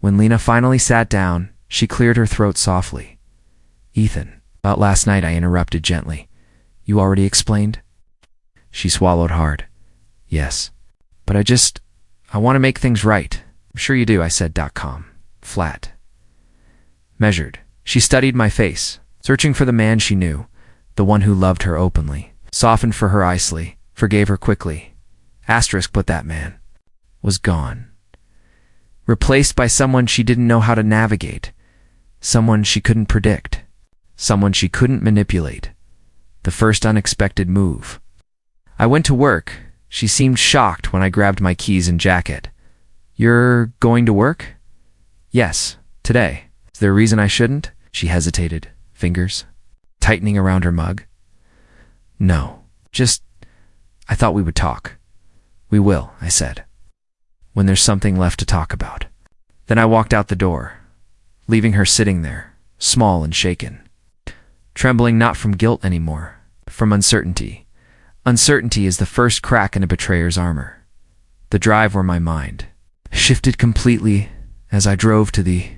When Lena finally sat down, she cleared her throat softly. "Ethan, about last night," I interrupted gently. "You already explained?" She swallowed hard. "Yes, but I want to make things right." "I'm sure you do," I said, calm, flat, measured. She studied my face, searching for the man she knew, the one who loved her openly, softened for her icily, forgave her quickly. But that man was gone. Replaced by someone she didn't know how to navigate, someone she couldn't predict, someone she couldn't manipulate. The first unexpected move. I went to work. She seemed shocked when I grabbed my keys and jacket. "You're going to work?" "Yes, today. Is there a reason I shouldn't?" She hesitated, fingers tightening around her mug. "No, I thought we would talk." "We will," I said, "when there's something left to talk about." Then I walked out the door, leaving her sitting there, small and shaken, trembling not from guilt anymore, but from uncertainty. Uncertainty is the first crack in a betrayer's armor. The drive where my mind shifted completely as I drove to the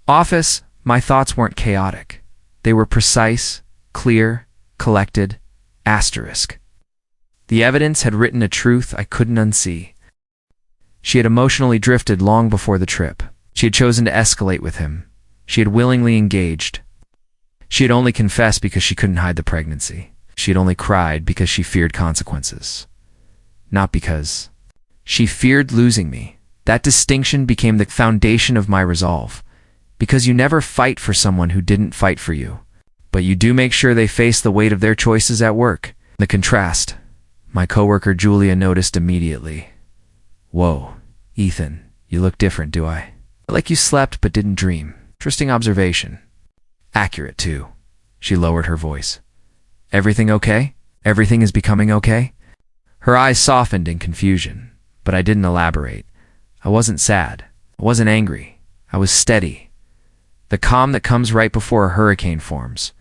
office. My thoughts weren't chaotic. They were precise, clear, collected, asterisk. The evidence had written a truth I couldn't unsee. She had emotionally drifted long before the trip. She had chosen to escalate with him. She had willingly engaged. She had only confessed because she couldn't hide the pregnancy. She had only cried because she feared consequences. Not because she feared losing me. That distinction became the foundation of my resolve. Because you never fight for someone who didn't fight for you. But you do make sure they face the weight of their choices at work. The contrast, my coworker Julia noticed immediately. "Whoa, Ethan, you look different, do I? Like you slept but didn't dream." Interesting observation. Accurate, too. She lowered her voice. "Everything okay? Everything is becoming okay?" Her eyes softened in confusion, but I didn't elaborate. I wasn't sad. I wasn't angry. I was steady. The calm that comes right before a hurricane forms.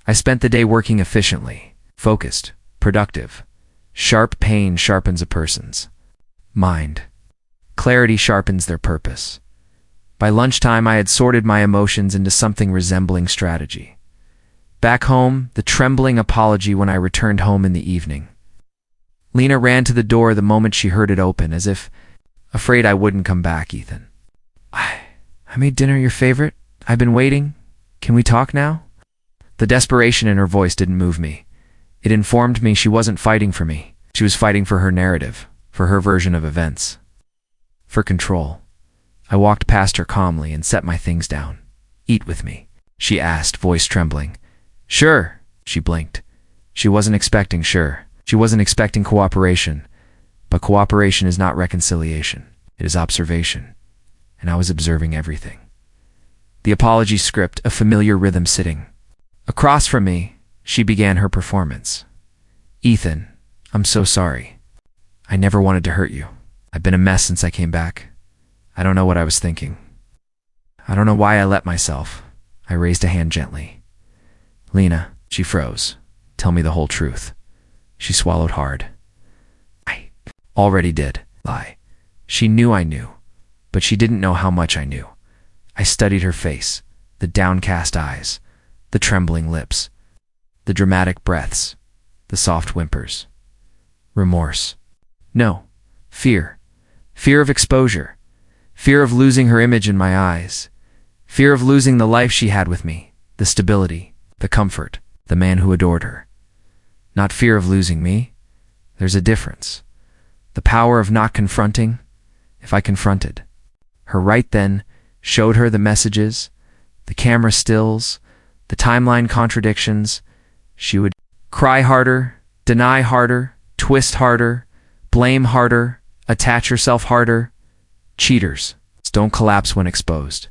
I spent the day working efficiently, focused, productive. Sharp pain sharpens a person's mind. Clarity sharpens their purpose. By lunchtime, I had sorted my emotions into something resembling strategy. Back home, the trembling apology when I returned home in the evening. Lena ran to the door the moment she heard it open, as if afraid I wouldn't come back. "Ethan, I made dinner your favorite. I've been waiting. Can we talk now?" The desperation in her voice didn't move me. It informed me she wasn't fighting for me. She was fighting for her narrative, for her version of events, for control. I walked past her calmly and set my things down. "Eat with me?" she asked, voice trembling. "Sure," she blinked. She wasn't expecting sure. She wasn't expecting cooperation. But cooperation is not reconciliation. It is observation. And I was observing everything. The apology script, a familiar rhythm sitting across from me, she began her performance. "Ethan, I'm so sorry. I never wanted to hurt you. I've been a mess since I came back. I don't know what I was thinking. I don't know why I let myself." I raised a hand gently. "Lena," she froze. "Tell me the whole truth." She swallowed hard. "I already did." Lie. She knew I knew, but she didn't know how much I knew. I studied her face, the downcast eyes, the trembling lips, the dramatic breaths, the soft whimpers. Remorse. No. Fear. Fear of exposure. Fear of losing her image in my eyes. Fear of losing the life she had with me, the stability, the comfort, the man who adored her. Not fear of losing me. There's a difference. The power of not confronting. If I confronted her right then, showed her the messages, the camera stills, the timeline contradictions, she would cry harder, deny harder, twist harder, blame harder, attach herself harder. Cheaters don't collapse when exposed.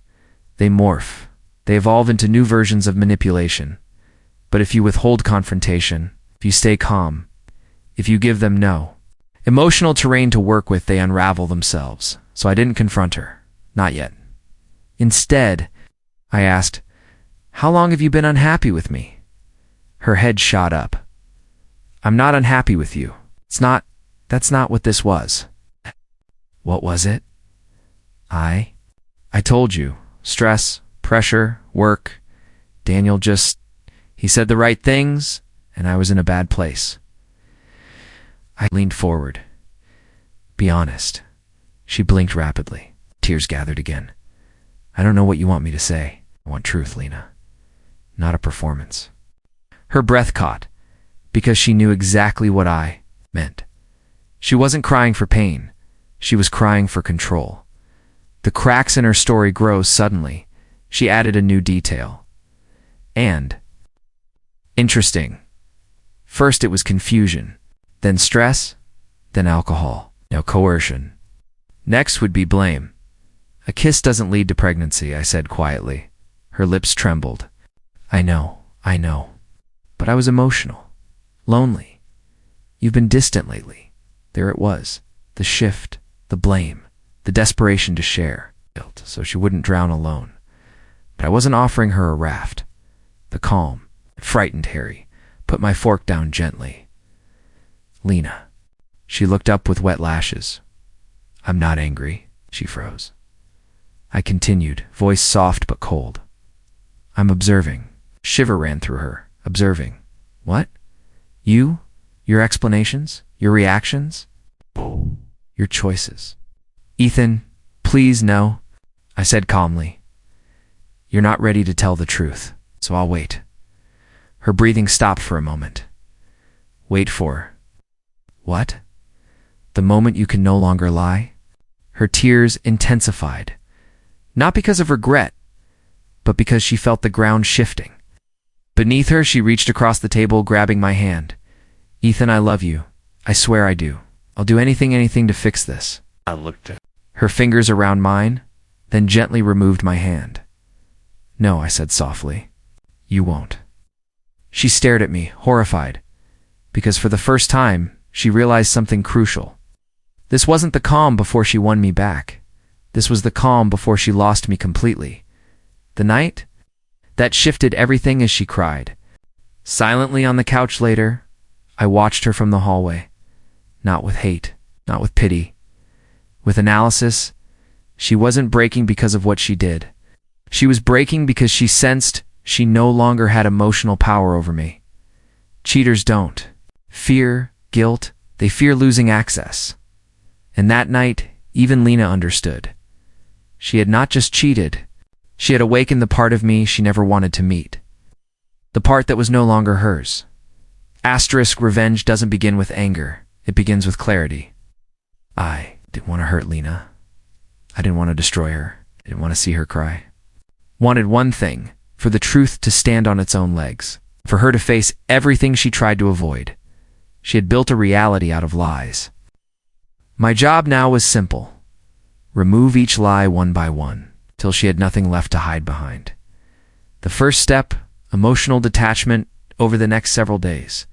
They morph. They evolve into new versions of manipulation. But if you withhold confrontation, if you stay calm, if you give them no emotional terrain to work with, they unravel themselves. So I didn't confront her. Not yet. Instead, I asked, "How long have you been unhappy with me?" Her head shot up. "I'm not unhappy with you. That's not what this was." "What was it?" I told you. Stress, pressure, work. Daniel he said the right things, and I was in a bad place. I leaned forward. "Be honest." She blinked rapidly. Tears gathered again. "I don't know what you want me to say. I want truth, Lena. Not a performance." Her breath caught, because she knew exactly what I meant. She wasn't crying for pain. She was crying for control. The cracks in her story grow suddenly. She added a new detail. And interesting. First it was confusion, then stress, then alcohol, now coercion. Next would be blame. "A kiss doesn't lead to pregnancy," I said quietly. Her lips trembled. I know. But I was emotional, lonely. You've been distant lately." There it was, the shift, the blame, the desperation to share, guilt, so she wouldn't drown alone. But I wasn't offering her a raft. The calm, frightened Harry put my fork down gently. "Lena." She looked up with wet lashes. "I'm not angry." She froze. I continued, voice soft but cold. "I'm observing." Shiver ran through her. "Observing? What? You? Your explanations? Your reactions? Your choices?" "Ethan, please no," I said calmly. "You're not ready to tell the truth, so I'll wait." Her breathing stopped for a moment. "Wait for what?" "The moment you can no longer lie." Her tears intensified, not because of regret, but because she felt the ground shifting. Beneath her, she reached across the table, grabbing my hand. "Ethan, I love you. I swear I do. I'll do anything to fix this." I looked at her fingers around mine, then gently removed my hand. "No," I said softly. "You won't." She stared at me, horrified, because for the first time, she realized something crucial. This wasn't the calm before she won me back. This was the calm before she lost me completely. The night that shifted everything as she cried. Silently on the couch later, I watched her from the hallway. Not with hate, not with pity. With analysis. She wasn't breaking because of what she did. She was breaking because she sensed she no longer had emotional power over me. Cheaters don't. Fear, guilt, they fear losing access. And that night, even Lena understood. She had not just cheated, she had awakened the part of me she never wanted to meet. The part that was no longer hers. Asterisk revenge doesn't begin with anger, it begins with clarity. I didn't want to hurt Lena. I didn't want to destroy her. I didn't want to see her cry. Wanted one thing, for the truth to stand on its own legs, for her to face everything she tried to avoid. She had built a reality out of lies. My job now was simple. Remove each lie one by one, till she had nothing left to hide behind. The first step, emotional detachment, over the next several days.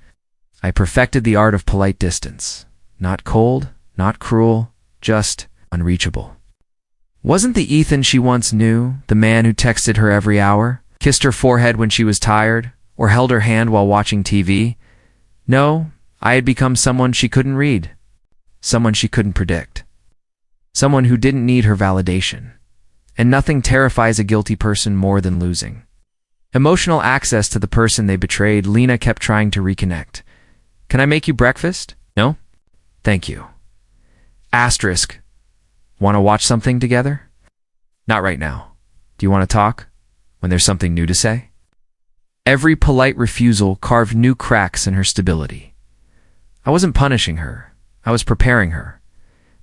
I perfected the art of polite distance. Not cold, not cruel, just unreachable. Wasn't the Ethan she once knew, the man who texted her every hour, kissed her forehead when she was tired, or held her hand while watching TV? No, I had become someone she couldn't read, someone she couldn't predict, someone who didn't need her validation. And nothing terrifies a guilty person more than losing emotional access to the person they betrayed. Lena kept trying to reconnect. Can I make you breakfast? No? Thank you. Asterisk. Want to watch something together? Not right now. Do you want to talk? When there's something new to say? Every polite refusal carved new cracks in her stability. I wasn't punishing her. I was preparing her.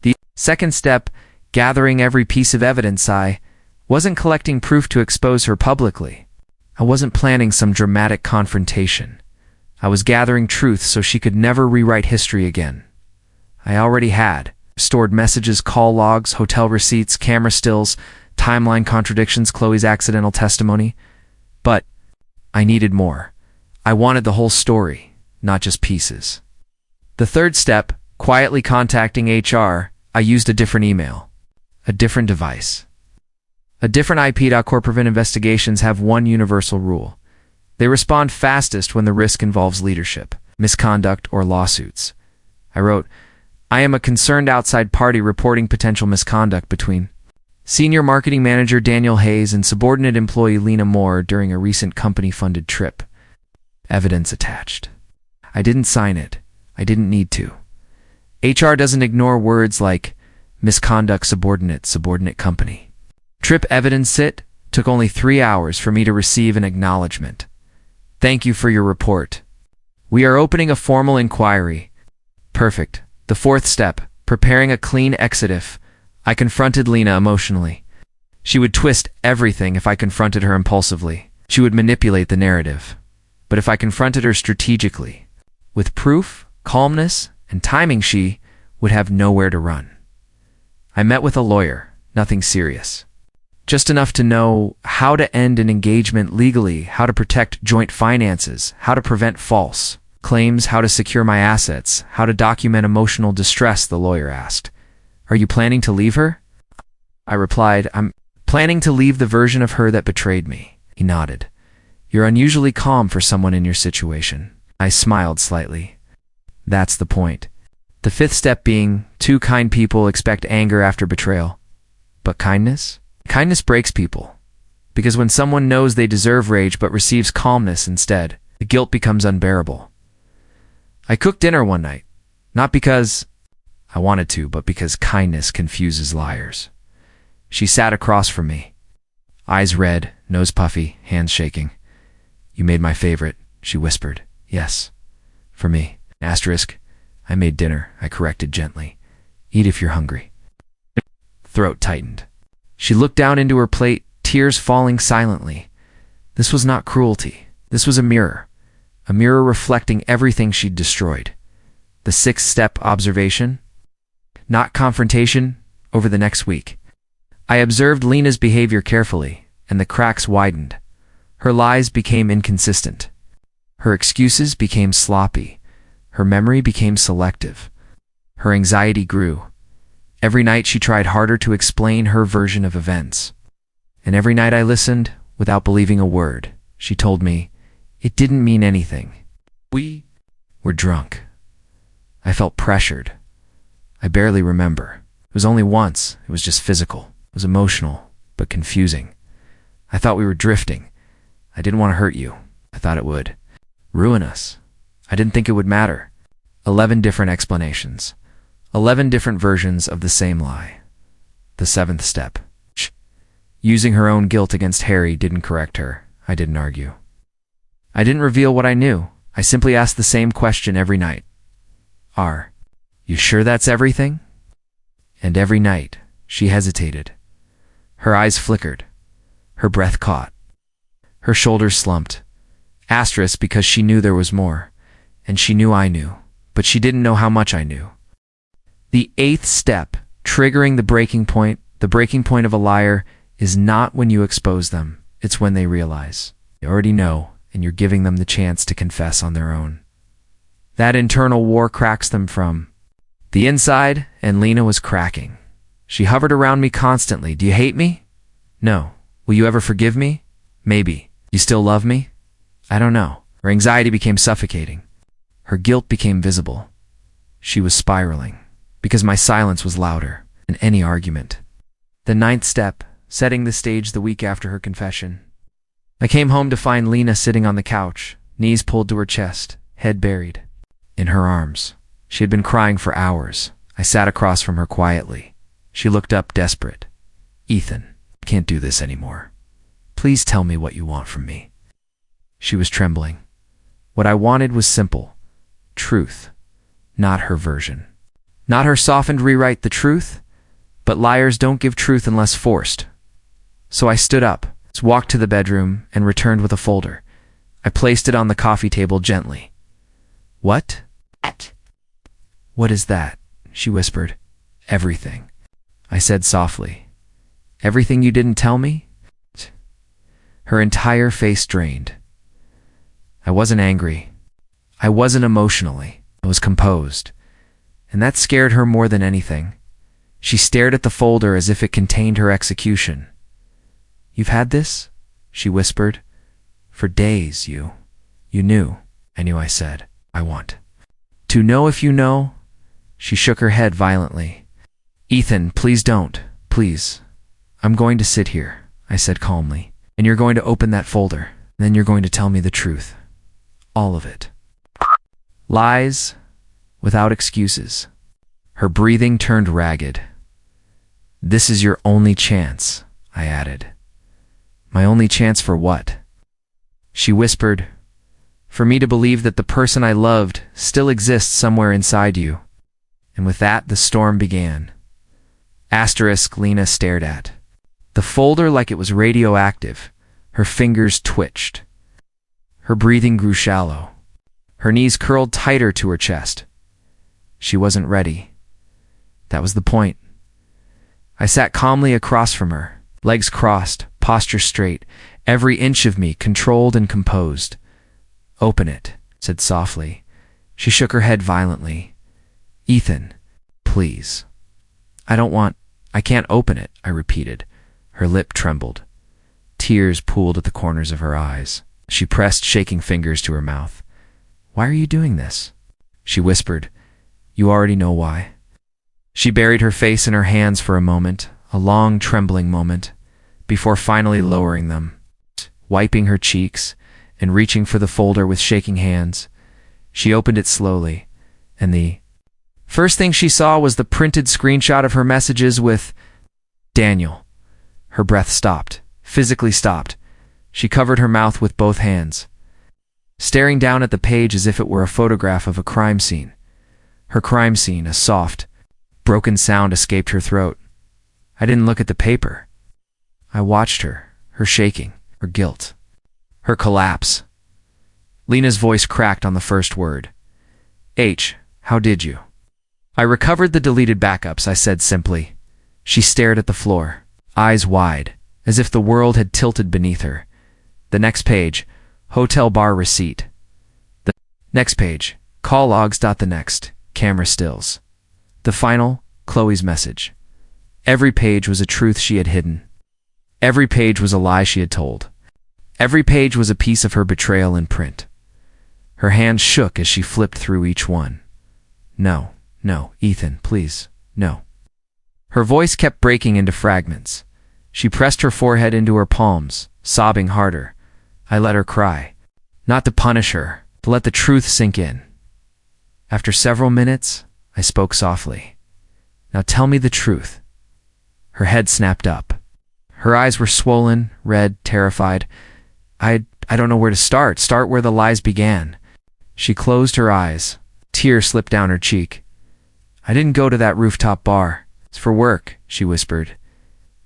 The second step, gathering every piece of evidence, I wasn't collecting proof to expose her publicly. I wasn't planning some dramatic confrontation. I was gathering truth so she could never rewrite history again. I already had stored messages, call logs, hotel receipts, camera stills, timeline contradictions, Chloe's accidental testimony. But I needed more. I wanted the whole story, not just pieces. The third step, quietly contacting HR, I used a different email, a different device. A different IP. Corporate investigations have one universal rule. They respond fastest when the risk involves leadership, misconduct, or lawsuits. I wrote, I am a concerned outside party reporting potential misconduct between Senior Marketing Manager Daniel Hayes and subordinate employee Lena Moore during a recent company-funded trip. Evidence attached. I didn't sign it. I didn't need to. HR doesn't ignore words like misconduct, subordinate company. Trip evidence took only 3 hours for me to receive an acknowledgement. Thank you for your report. We are opening a formal inquiry. Perfect. The fourth step, preparing a clean exit. I confronted Lena emotionally. She would twist everything if I confronted her impulsively. She would manipulate the narrative. But if I confronted her strategically, with proof, calmness, and timing, she would have nowhere to run. I met with a lawyer, nothing serious. Just enough to know how to end an engagement legally, how to protect joint finances, how to prevent false claims, how to secure my assets, how to document emotional distress, the lawyer asked. Are you planning to leave her? I replied, I'm planning to leave the version of her that betrayed me. He nodded. You're unusually calm for someone in your situation. I smiled slightly. That's the point. The fifth step being, two kind people expect anger after betrayal. But kindness? Kindness breaks people. Because when someone knows they deserve rage but receives calmness instead, the guilt becomes unbearable. I cooked dinner one night, not because I wanted to, but because kindness confuses liars. She sat across from me, eyes red, nose puffy, hands shaking. You made my favorite, she whispered. Yes, for me. Asterisk, I made dinner, I corrected gently. Eat if you're hungry. Throat tightened. She looked down into her plate, tears falling silently. This was not cruelty. This was a mirror reflecting everything she'd destroyed. The sixth step, observation, not confrontation. Over the next week, I observed Lena's behavior carefully, and the cracks widened. Her lies became inconsistent. Her excuses became sloppy. Her memory became selective. Her anxiety grew. Every night she tried harder to explain her version of events. And every night I listened, without believing a word. She told me, it didn't mean anything. We were drunk. I felt pressured. I barely remember. It was only once. It was just physical. It was emotional, but confusing. I thought we were drifting. I didn't want to hurt you. I thought it would ruin us. I didn't think it would matter. 11 different explanations. 11 different versions of the same lie. The seventh step. Using her own guilt against Harry didn't correct her. I didn't argue. I didn't reveal what I knew. I simply asked the same question every night. Are you sure that's everything? And every night, she hesitated. Her eyes flickered. Her breath caught. Her shoulders slumped. Asterisk, because she knew there was more. And she knew I knew. But she didn't know how much I knew. The eighth step, triggering the breaking point of a liar, is not when you expose them. It's when they realize. They already know, and you're giving them the chance to confess on their own. That internal war cracks them from the inside, and Lena was cracking. She hovered around me constantly. Do you hate me? No. Will you ever forgive me? Maybe. You still love me? I don't know. Her anxiety became suffocating. Her guilt became visible. She was spiraling, because my silence was louder than any argument. The ninth step, setting the stage the week after her confession. I came home to find Lena sitting on the couch, knees pulled to her chest, head buried in her arms. She had been crying for hours. I sat across from her quietly. She looked up, desperate. Ethan, I can't do this anymore. Please tell me what you want from me." She was trembling. What I wanted was simple. Truth. Not her version. Not her softened rewrite, the truth. But liars don't give truth unless forced. So I stood up, walked to the bedroom, and returned with a folder. I placed it on the coffee table gently. "What?" "What is that?" she whispered. "Everything," I said softly. "Everything you didn't tell me?" Her entire face drained. I wasn't angry. I wasn't emotionally. I was composed. And that scared her more than anything. She stared at the folder as if it contained her execution. "You've had this?" she whispered. "For days, you knew." "I knew," I said. "I want to know if you know." She shook her head violently. "Ethan, please don't. Please. I'm going to sit here," I said calmly. "And you're going to open that folder. And then you're going to tell me the truth. All of it. Lies, without excuses." Her breathing turned ragged. "This is your only chance," I added. "My only chance for what?" She whispered, "For me to believe that the person I loved still exists somewhere inside you." And with that, the storm began. Asterisk Lena stared at the folder like it was radioactive. Her fingers twitched. Her breathing grew shallow. Her knees curled tighter to her chest. She wasn't ready. That was the point. I sat calmly across from her, legs crossed, posture straight, every inch of me controlled and composed. "Open it," said softly. She shook her head violently. "Ethan, please." I can't open it," I repeated. Her lip trembled. Tears pooled at the corners of her eyes. She pressed shaking fingers to her mouth. "Why are you doing this?" she whispered. "You already know why." She buried her face in her hands for a moment, a long trembling moment, before finally lowering them, wiping her cheeks, and reaching for the folder with shaking hands. She opened it slowly, and the first thing she saw was the printed screenshot of her messages with Daniel. Her breath stopped, physically stopped. She covered her mouth with both hands, staring down at the page as if it were a photograph of a crime scene. Her crime scene, a soft, broken sound escaped her throat. I didn't look at the paper. I watched her shaking, her guilt, her collapse. Lena's voice cracked on the first word. How did you?" "I recovered the deleted backups," I said simply. She stared at the floor, eyes wide, as if the world had tilted beneath her. The next page, hotel bar receipt. The next page, call logs. The next, camera stills. The final, Chloe's message. Every page was a truth she had hidden. Every page was a lie she had told. Every page was a piece of her betrayal in print. Her hands shook as she flipped through each one. No, Ethan, please, no." Her voice kept breaking into fragments. She pressed her forehead into her palms, sobbing harder. I let her cry, not to punish her, to let the truth sink in. After several minutes, I spoke softly. "Now tell me the truth." Her head snapped up. Her eyes were swollen, red, terrified. I don't know where to start where the lies began." She closed her eyes. Tears slipped down her cheek. "I didn't go to that rooftop bar. It's for work," she whispered.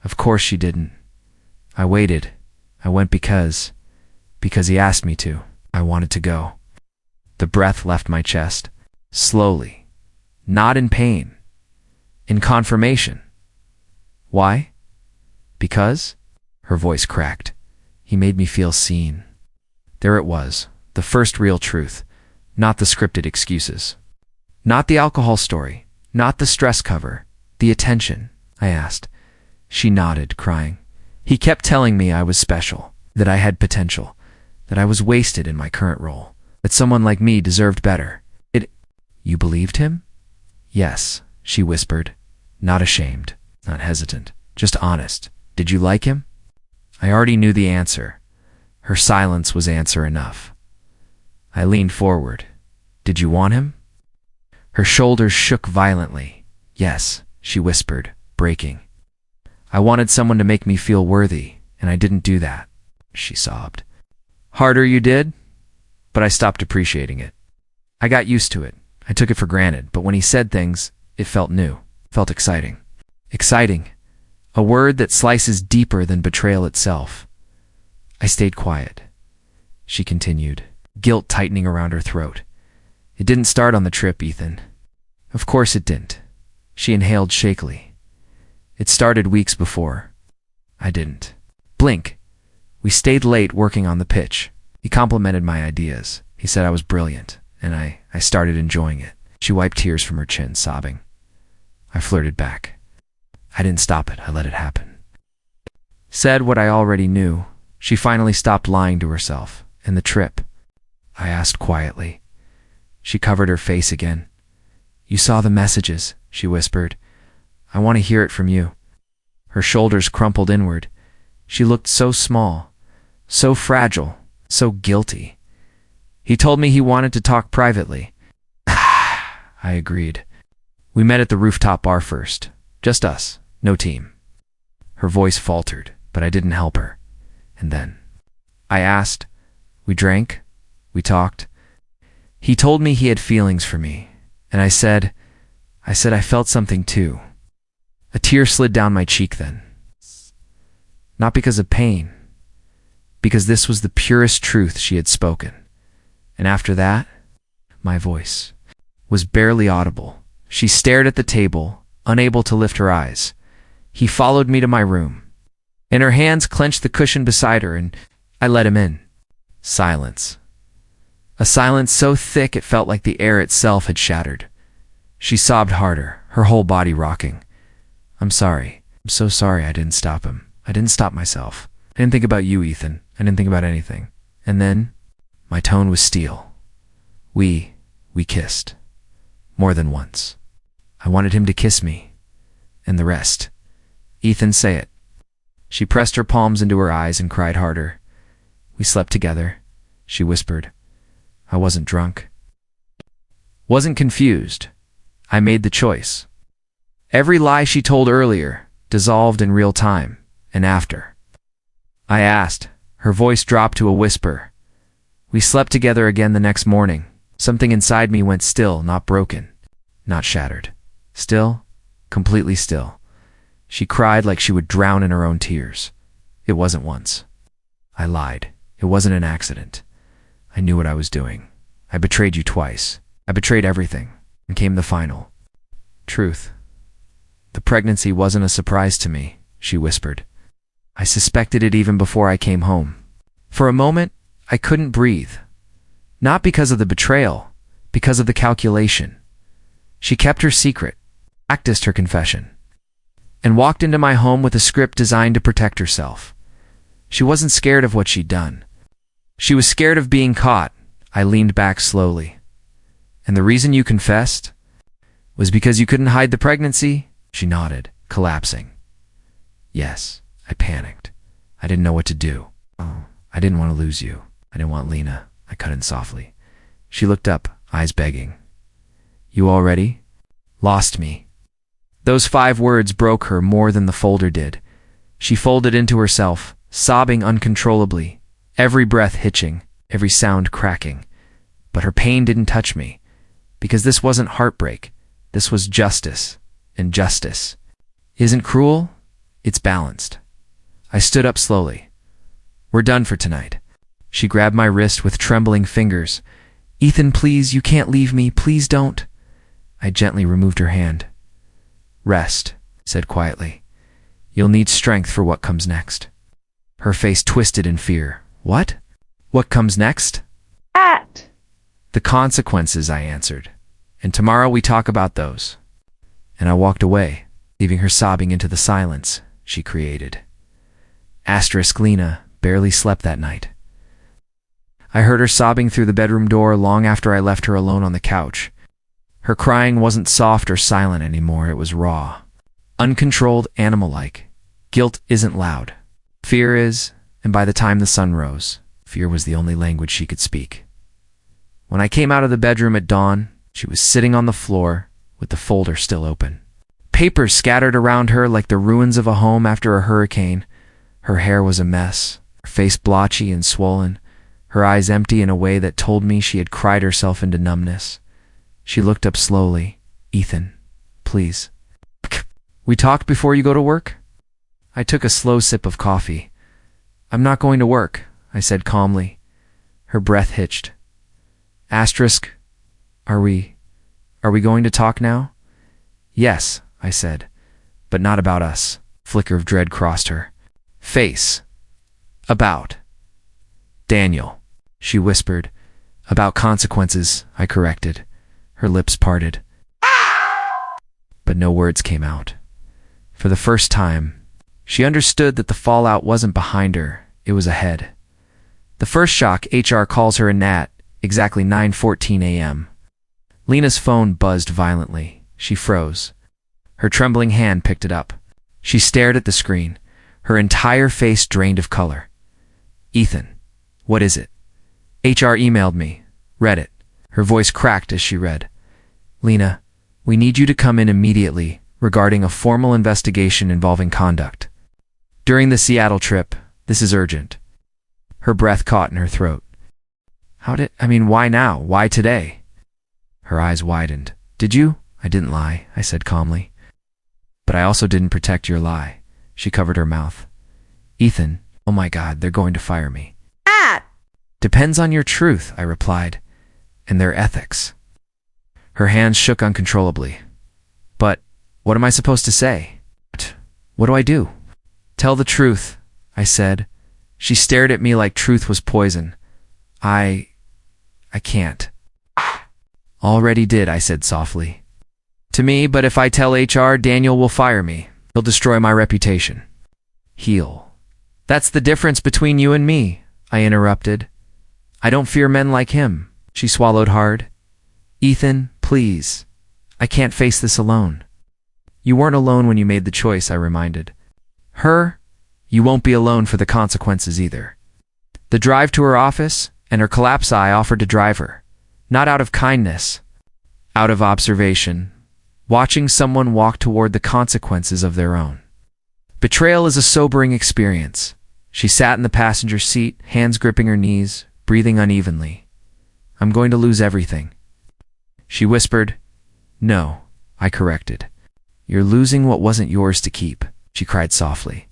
Of course she didn't. I waited. I went because he asked me to. I wanted to go. The breath left my chest, slowly, not in pain, in confirmation. "Why?" "Because?" Her voice cracked. He made me feel seen. There it was, the first real truth, not the scripted excuses. Not the alcohol story, not the stress cover, the attention, I asked. She nodded, crying. He kept telling me I was special, that I had potential, that I was wasted in my current role, that someone like me deserved better. You believed him? Yes, she whispered, not ashamed, not hesitant, just honest. Did you like him? I already knew the answer. Her silence was answer enough. I leaned forward. Did you want him? Her shoulders shook violently. Yes, she whispered, breaking. I wanted someone to make me feel worthy, and I didn't do that. she sobbed. Harder you did? But I stopped appreciating it. I got used to it. I took it for granted, but when he said things, it felt new, felt exciting. Exciting. A word that slices deeper than betrayal itself. I stayed quiet. She continued, guilt tightening around her throat. It didn't start on the trip, Ethan. Of course it didn't. She inhaled shakily. It started weeks before. I didn't. Blink. We stayed late working on the pitch. He complimented my ideas. He said I was brilliant, and I started enjoying it. She wiped tears from her chin, sobbing. I flirted back. I didn't stop it. I let it happen. Said what I already knew. She finally stopped lying to herself. And the trip? I asked quietly. She covered her face again. You saw the messages, she whispered. I want to hear it from you. Her shoulders crumpled inward. She looked so small, so fragile, so guilty. He told me he wanted to talk privately. I agreed. We met at the rooftop bar first. Just us, no team. Her voice faltered, but I didn't help her. And then I asked. We drank. We talked. He told me he had feelings for me, and I said I felt something too. A tear slid down my cheek then. Not because of pain, because this was the purest truth she had spoken. And after that, my voice was barely audible. She stared at the table, unable to lift her eyes. He followed me to my room. And her hands clenched the cushion beside her, and I let him in. Silence. A silence so thick it felt like the air itself had shattered. She sobbed harder, her whole body rocking. I'm sorry. I'm so sorry I didn't stop him. I didn't stop myself. I didn't think about you, Ethan. I didn't think about anything. And then, my tone was steel. We kissed. More than once. I wanted him to kiss me. And the rest. Ethan, say it. She pressed her palms into her eyes and cried harder. We slept together, she whispered. I wasn't drunk. Wasn't confused. I made the choice. Every lie she told earlier dissolved in real time, and after. I asked. Her voice dropped to a whisper. We slept together again the next morning. Something inside me went still, not broken, not shattered. Still, completely still. She cried like she would drown in her own tears. It wasn't once. I lied. It wasn't an accident. I knew what I was doing. I betrayed you twice. I betrayed everything. And came the final. Truth. The pregnancy wasn't a surprise to me, she whispered. I suspected it even before I came home. For a moment, I couldn't breathe. Not because of the betrayal, because of the calculation. She kept her secret, practiced her confession, and walked into my home with a script designed to protect herself. She wasn't scared of what she'd done. She was scared of being caught. I leaned back slowly. And the reason you confessed was because you couldn't hide the pregnancy? She nodded, collapsing. Yes, I panicked. I didn't know what to do. I didn't want to lose you. I didn't want Lena. I cut in softly. She looked up, eyes begging. You already? Lost me. Those 5 words broke her more than the folder did. She folded into herself, sobbing uncontrollably, every breath hitching, every sound cracking. But her pain didn't touch me, because this wasn't heartbreak. This was justice, and justice isn't cruel, it's balanced. I stood up slowly. We're done for tonight. She grabbed my wrist with trembling fingers. Ethan, please, you can't leave me. Please don't. I gently removed her hand. Rest, said quietly. You'll need strength for what comes next. Her face twisted in fear. What? What comes next? That. The consequences, I answered. And tomorrow we talk about those. And I walked away, leaving her sobbing into the silence she created. Lena barely slept that night. I heard her sobbing through the bedroom door long after I left her alone on the couch. Her crying wasn't soft or silent anymore, it was raw. Uncontrolled, animal-like. Guilt isn't loud. Fear is, and by the time the sun rose, fear was the only language she could speak. When I came out of the bedroom at dawn, she was sitting on the floor with the folder still open. Papers scattered around her like the ruins of a home after a hurricane. Her hair was a mess. Her her face blotchy and swollen, her eyes empty in a way that told me she had cried herself into numbness. She looked up slowly. "Ethan, please. We talked before you go to work?" I took a slow sip of coffee. "I'm not going to work," I said calmly. Her breath hitched. Asterisk, are we going to talk now? "Yes," I said, "but not about us." Flicker of dread crossed her face. "About Daniel," she whispered. "About consequences," I corrected. Her lips parted, but no words came out. For the first time, she understood that the fallout wasn't behind her, it was ahead. The first shock, HR calls her a gnat, exactly 9:14 a.m. Lena's phone buzzed violently. She froze. Her trembling hand picked it up. She stared at the screen, her entire face drained of color. "Ethan, what is it?" "HR emailed me. Read it." Her voice cracked as she read. "Lena, we need you to come in immediately regarding a formal investigation involving conduct. During the Seattle trip, this is urgent." Her breath caught in her throat. Why now? Why today?" Her eyes widened. "Did you?" "I didn't lie," I said calmly. "But I also didn't protect your lie." She covered her mouth. "Ethan, oh my God, they're going to fire me." "Depends on your truth," I replied, "and their ethics." Her hands shook uncontrollably. "But what am I supposed to say? What do I do?" "Tell the truth," I said. She stared at me like truth was poison. I can't." "Already did," I said softly. "To me, but if I tell HR, Daniel will fire me. He'll destroy my reputation." "He'll." "That's the difference between you and me," I interrupted. "I don't fear men like him." She swallowed hard. "Ethan, please. I can't face this alone." "You weren't alone when you made the choice," I reminded her. "You won't be alone for the consequences either." The drive to her office and her collapse, I offered to drive her. Not out of kindness, out of observation, watching someone walk toward the consequences of their own. Betrayal is a sobering experience. She sat in the passenger seat, hands gripping her knees, breathing unevenly. "I'm going to lose everything." She whispered. "No," I corrected. "You're losing what wasn't yours to keep," she cried softly.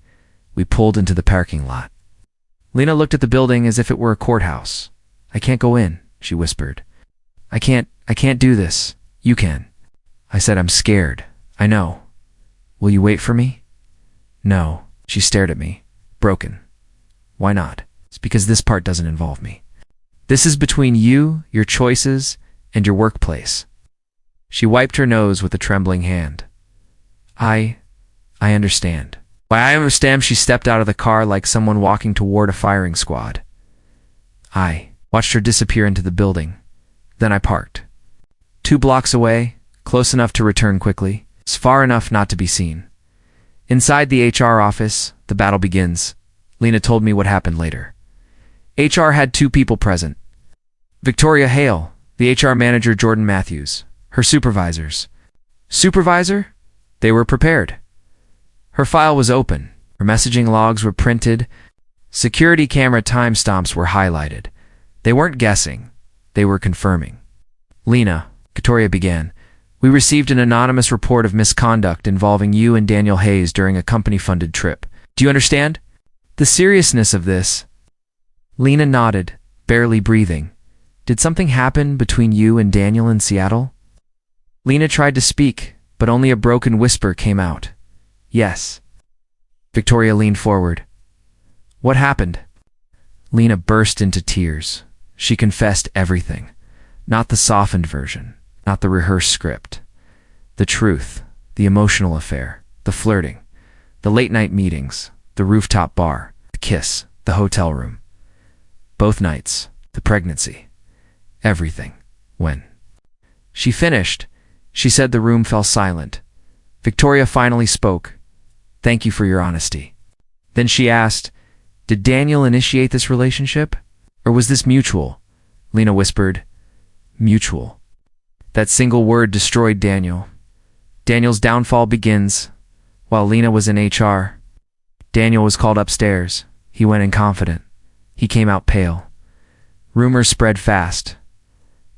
We pulled into the parking lot. Lena looked at the building as if it were a courthouse. "I can't go in," she whispered. I can't do this. You can." I said, "I'm scared." "I know. Will you wait for me?" "No." She stared at me, broken. "Why not?" "It's because this part doesn't involve me. This is between you, your choices, and your workplace." She wiped her nose with a trembling hand. I understand." Why, I understand." She stepped out of the car like someone walking toward a firing squad. I watched her disappear into the building. Then I parked. 2 blocks away, close enough to return quickly, far enough not to be seen. Inside the HR office, the battle begins. Lena told me what happened later. HR had 2 people present. Victoria Hale, the HR manager, Jordan Matthews, her supervisors. Supervisor? They were prepared. Her file was open. Her messaging logs were printed. Security camera timestamps were highlighted. They weren't guessing. They were confirming. "Lena," Victoria began, "we received an anonymous report of misconduct involving you and Daniel Hayes during a company-funded trip. Do you understand the seriousness of this?" Lena nodded, barely breathing. "Did something happen between you and Daniel in Seattle?" Lena tried to speak, but only a broken whisper came out. "Yes." Victoria leaned forward. "What happened?" Lena burst into tears. She confessed everything. Not the softened version, not the rehearsed script. The truth, the emotional affair, the flirting, the late-night meetings, the rooftop bar, the kiss, the hotel room. Both nights, the pregnancy. Everything. When she finished, she said the room fell silent. Victoria finally spoke. "Thank you for your honesty." Then she asked, "Did Daniel initiate this relationship? Or was this mutual?" Lena whispered, "Mutual." That single word destroyed Daniel. Daniel's downfall begins while Lena was in HR. Daniel was called upstairs. He went in confident. He came out pale. Rumors spread fast.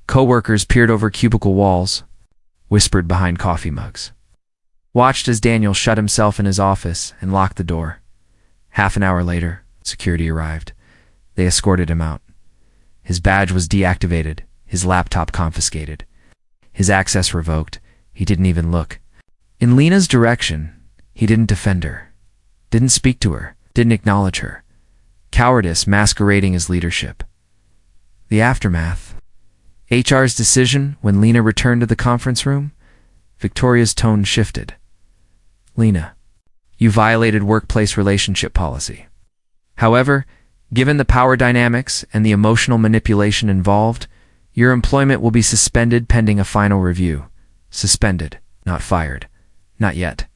Coworkers peered over cubicle walls, whispered behind coffee mugs. Watched as Daniel shut himself in his office and locked the door. Half an hour later, security arrived. They escorted him out. His badge was deactivated, his laptop confiscated, his access revoked. He didn't even look. In Lena's direction, he didn't defend her, didn't speak to her, didn't acknowledge her. Cowardice masquerading as leadership. The aftermath. HR's decision when Lena returned to the conference room. Victoria's tone shifted. Lena, you violated workplace relationship policy. However, given the power dynamics and the emotional manipulation involved, your employment will be suspended pending a final review. Suspended, not fired. Not yet.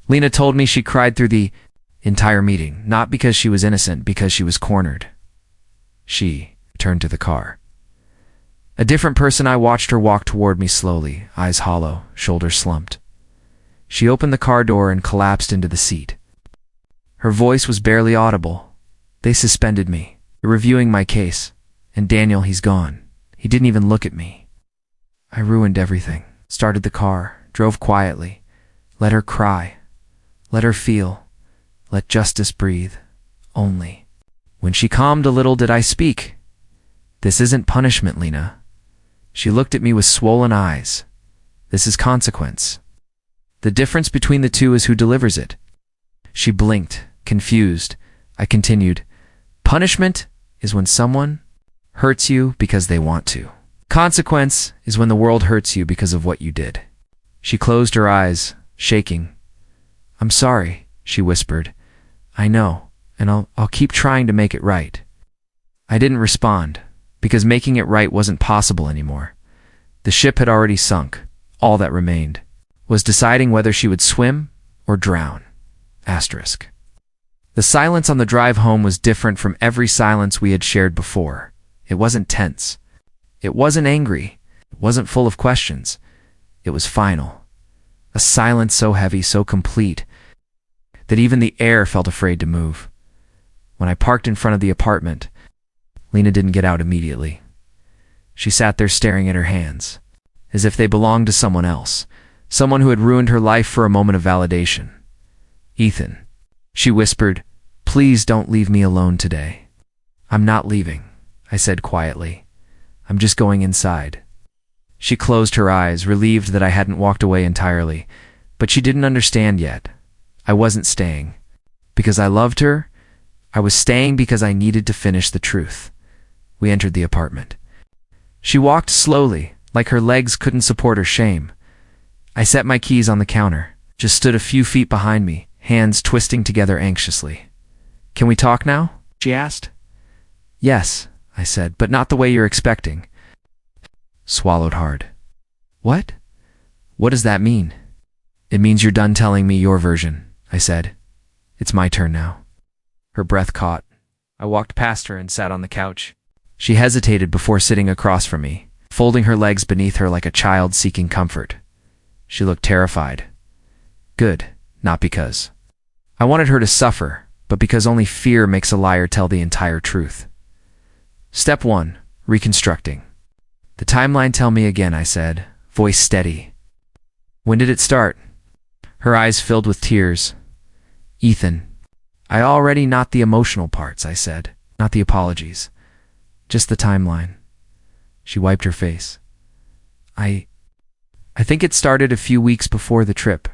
Lena told me she cried through the entire meeting, not because she was innocent, because she was cornered. She turned to the car. A different person. I watched her walk toward me slowly, eyes hollow, shoulders slumped. She opened the car door and collapsed into the seat. Her voice was barely audible. They suspended me. They're reviewing my case. And Daniel, he's gone. He didn't even look at me. I ruined everything. Started the car, drove quietly. Let her cry. Let her feel. Let justice breathe. Only. When she calmed a little did I speak. This isn't punishment, Lena. She looked at me with swollen eyes. This is consequence. The difference between the two is who delivers it. She blinked, confused. I continued. Punishment is when someone hurts you because they want to. Consequence is when the world hurts you because of what you did. She closed her eyes, shaking. I'm sorry, she whispered. I know, and I'll keep trying to make it right. I didn't respond, because making it right wasn't possible anymore. The ship had already sunk. All that remained was deciding whether she would swim or drown. Asterisk. The silence on the drive home was different from every silence we had shared before. It wasn't tense. It wasn't angry. It wasn't full of questions. It was final. A silence so heavy, so complete, that even the air felt afraid to move. When I parked in front of the apartment, Lena didn't get out immediately. She sat there staring at her hands, as if they belonged to someone else, someone who had ruined her life for a moment of validation. Ethan, she whispered, please don't leave me alone today. I'm not leaving, I said quietly. I'm just going inside. She closed her eyes, relieved that I hadn't walked away entirely, but she didn't understand yet. I wasn't staying because I loved her. I was staying because I needed to finish the truth. We entered the apartment. She walked slowly, like her legs couldn't support her shame. I set my keys on the counter, just stood a few feet behind me, hands twisting together anxiously. Can we talk now? She asked. Yes, I said, but not the way you're expecting. Swallowed hard. What? What does that mean? It means you're done telling me your version, I said. It's my turn now. Her breath caught. I walked past her and sat on the couch. She hesitated before sitting across from me, folding her legs beneath her like a child seeking comfort. She looked terrified. Good, not because I wanted her to suffer, but because only fear makes a liar tell the entire truth. Step 1, reconstructing. The timeline, tell me again, I said, voice steady. When did it start? Her eyes filled with tears. Ethan, I already, not the emotional parts, I said, not the apologies, just the timeline. She wiped her face. I think it started a few weeks before the trip.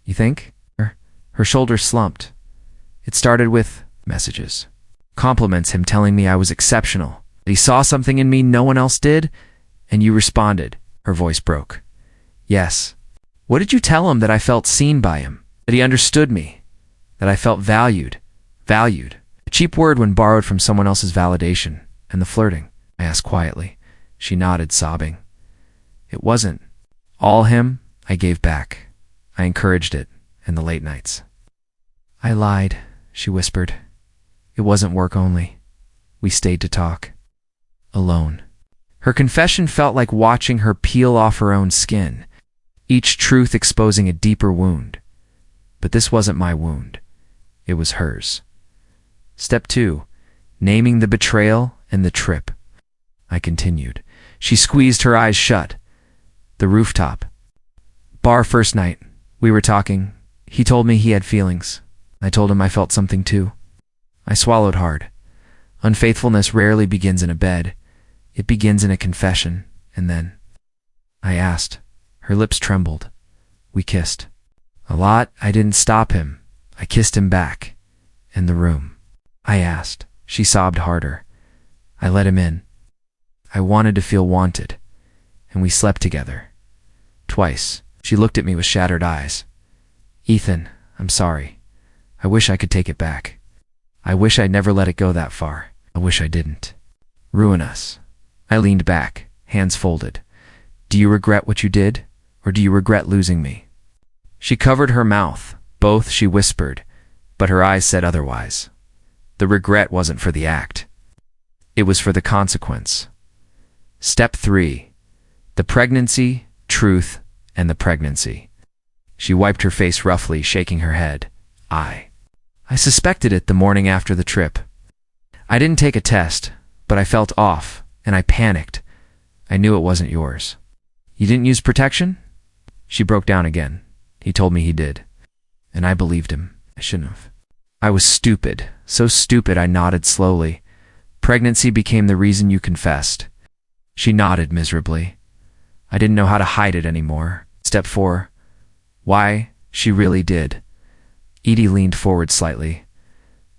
You think? Her shoulders slumped. It started with messages. Compliments, him telling me I was exceptional, that he saw something in me no one else did, and you responded. Her voice broke. Yes. What did you tell him? That I felt seen by him, that he understood me, that I felt valued. Valued. A cheap word when borrowed from someone else's validation. And the flirting, I asked quietly. She nodded, sobbing. It wasn't all him. I gave back. I encouraged it, and the late nights. I lied, she whispered. It wasn't work only. We stayed to talk. Alone. Her confession felt like watching her peel off her own skin, each truth exposing a deeper wound. But this wasn't my wound. It was hers. Step 2, naming the betrayal and the trip. I continued. She squeezed her eyes shut. The rooftop. Bar first night. We were talking. He told me he had feelings. I told him I felt something too. I swallowed hard. Unfaithfulness rarely begins in a bed. It begins in a confession, and then... I asked. Her lips trembled. We kissed. A lot. I didn't stop him. I kissed him back. In the room. I asked. She sobbed harder. I let him in. I wanted to feel wanted. And we slept together. Twice. She looked at me with shattered eyes. Ethan, I'm sorry. I wish I could take it back. I wish I'd never let it go that far. I wish I didn't. Ruin us. I leaned back, hands folded. Do you regret what you did, or do you regret losing me? She covered her mouth. Both, she whispered, but her eyes said otherwise. The regret wasn't for the act. It was for the consequence. Step 3. The pregnancy, truth, and the pregnancy. She wiped her face roughly, shaking her head. I suspected it the morning after the trip. I didn't take a test, but I felt off, and I panicked. I knew it wasn't yours. You didn't use protection? She broke down again. He told me he did. And I believed him. I shouldn't have. I was stupid. So stupid I nodded slowly. Pregnancy became the reason you confessed. She nodded miserably. I didn't know how to hide it anymore. Step 4. Why? She really did. Edie leaned forward slightly.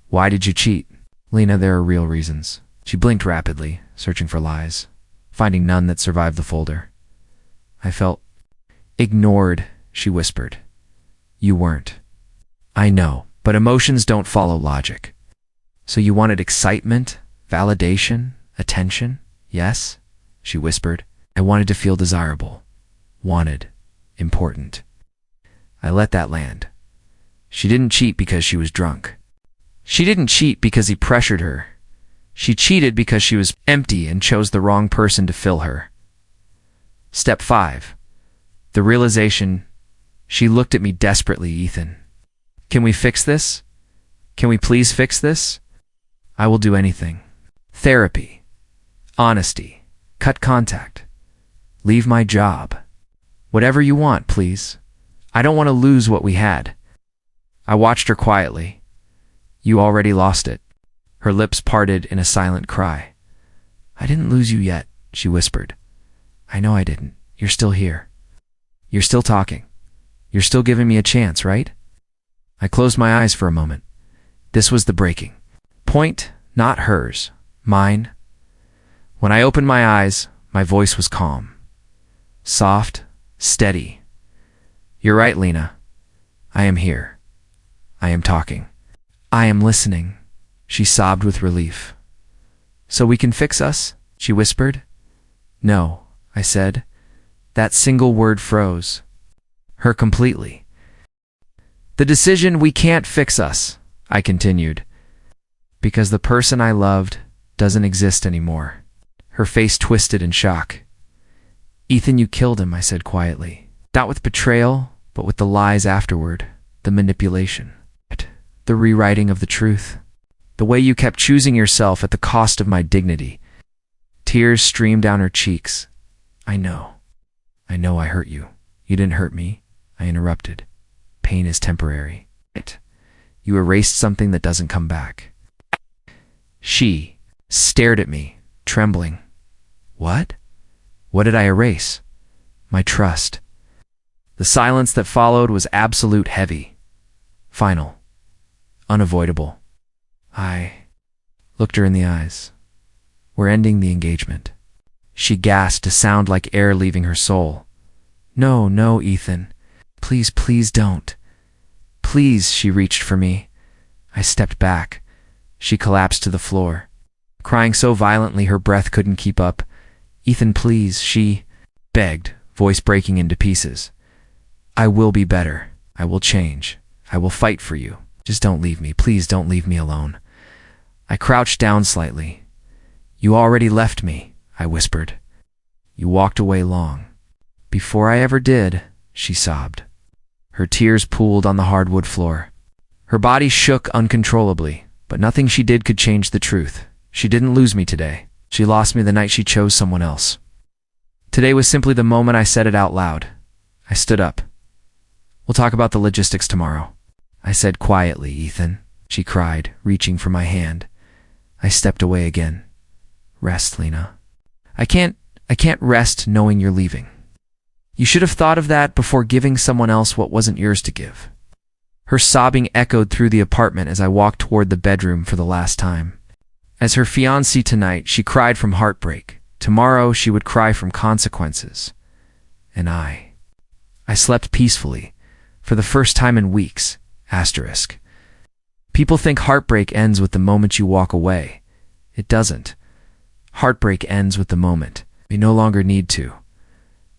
Why did you cheat? Lena, there are real reasons. She blinked rapidly, searching for lies, finding none that survived the folder. I felt ignored, she whispered. You weren't. I know, but emotions don't follow logic. So you wanted excitement, validation, attention? Yes, she whispered. I wanted to feel desirable. Wanted. Important. I let that land. She didn't cheat because she was drunk. She didn't cheat because he pressured her. She cheated because she was empty and chose the wrong person to fill her. Step 5. The realization. She looked at me desperately, Ethan. Can we fix this? Can we please fix this? I will do anything. Therapy. Honesty. Cut contact. Leave my job. Whatever you want, please. I don't want to lose what we had. I watched her quietly. You already lost it. Her lips parted in a silent cry. I didn't lose you yet, she whispered. I know I didn't. You're still here. You're still talking. You're still giving me a chance, right? I closed my eyes for a moment. This was the breaking point, not hers, mine. When I opened my eyes, my voice was calm. Soft, steady. You're right, Lena. I am here. I am talking. I am listening. She sobbed with relief. So we can fix us? She whispered. No, I said. That single word froze her completely. The decision, we can't fix us, I continued, because the person I loved doesn't exist anymore. Her face twisted in shock. Ethan, you killed him, I said quietly. Not with betrayal, but with the lies afterward, the manipulation, the rewriting of the truth, the way you kept choosing yourself at the cost of my dignity. Tears streamed down her cheeks. I know I hurt you. You didn't hurt me, I interrupted. Pain is temporary. You erased something that doesn't come back. She stared at me, trembling. What? What did I erase? My trust. The silence that followed was absolute, heavy, final, unavoidable. I looked her in the eyes. We're ending the engagement. She gasped, a sound like air leaving her soul. No, no, Ethan. Please, please don't. Please, she reached for me. I stepped back. She collapsed to the floor, crying so violently her breath couldn't keep up. Ethan, please, she begged, voice breaking into pieces. I will be better. I will change. I will fight for you. Just don't leave me. Please don't leave me alone. I crouched down slightly. You already left me, I whispered. You walked away long. Before I ever did, she sobbed. Her tears pooled on the hardwood floor. Her body shook uncontrollably, but nothing she did could change the truth. She didn't lose me today. She lost me the night she chose someone else. Today was simply the moment I said it out loud. I stood up. We'll talk about the logistics tomorrow. I said quietly, Ethan, she cried, reaching for my hand. I stepped away again. Rest, Lena. I can't rest knowing you're leaving. You should have thought of that before giving someone else what wasn't yours to give. Her sobbing echoed through the apartment as I walked toward the bedroom for the last time. As her fiancée tonight, she cried from heartbreak. Tomorrow she would cry from consequences. And I slept peacefully, for the first time in weeks. Asterisk. People think heartbreak ends with the moment you walk away. It doesn't. Heartbreak ends with the moment. We no longer need to.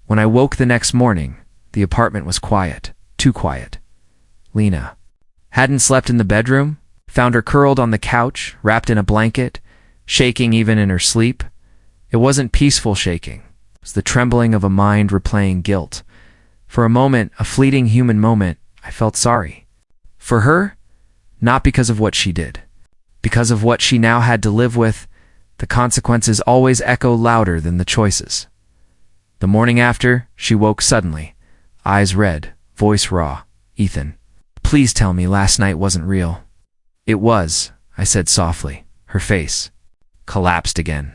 When I woke the next morning, the apartment was quiet. Too quiet. Lena hadn't slept in the bedroom, found her curled on the couch, wrapped in a blanket, shaking even in her sleep. It wasn't peaceful shaking. It was the trembling of a mind replaying guilt. For a moment, a fleeting human moment, I felt sorry. For her, not because of what she did. Because of what she now had to live with, the consequences always echo louder than the choices. The morning after, she woke suddenly, eyes red, voice raw. Ethan, please tell me last night wasn't real. It was, I said softly. Her face collapsed again.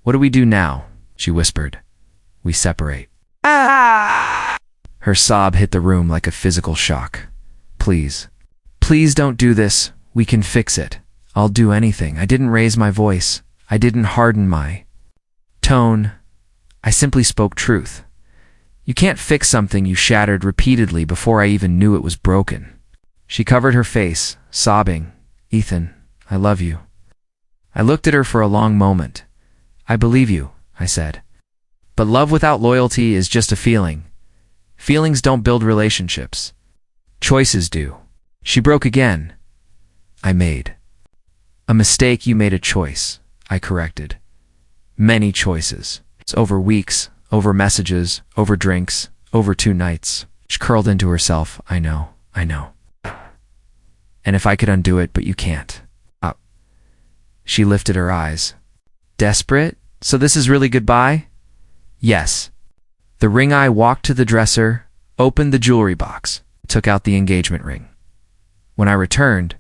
What do we do now? She whispered. We separate. Ah! Her sob hit the room like a physical shock. Please. Please don't do this. We can fix it. I'll do anything. I didn't raise my voice. I didn't harden my tone. I simply spoke truth. You can't fix something you shattered repeatedly before I even knew it was broken. She covered her face, sobbing. Ethan, I love you. I looked at her for a long moment. I believe you, I said. But love without loyalty is just a feeling. Feelings don't build relationships. Choices do. She broke again. I made a mistake. You made a choice. I corrected. Many choices. It's over weeks, over messages, over drinks, over 2 nights. She curled into herself. I know. And if I could undo it, but you can't. Up. She lifted her eyes. Desperate? So this is really goodbye? Yes. The ring. I walked to the dresser, opened the jewelry box, took out the engagement ring. When I returned,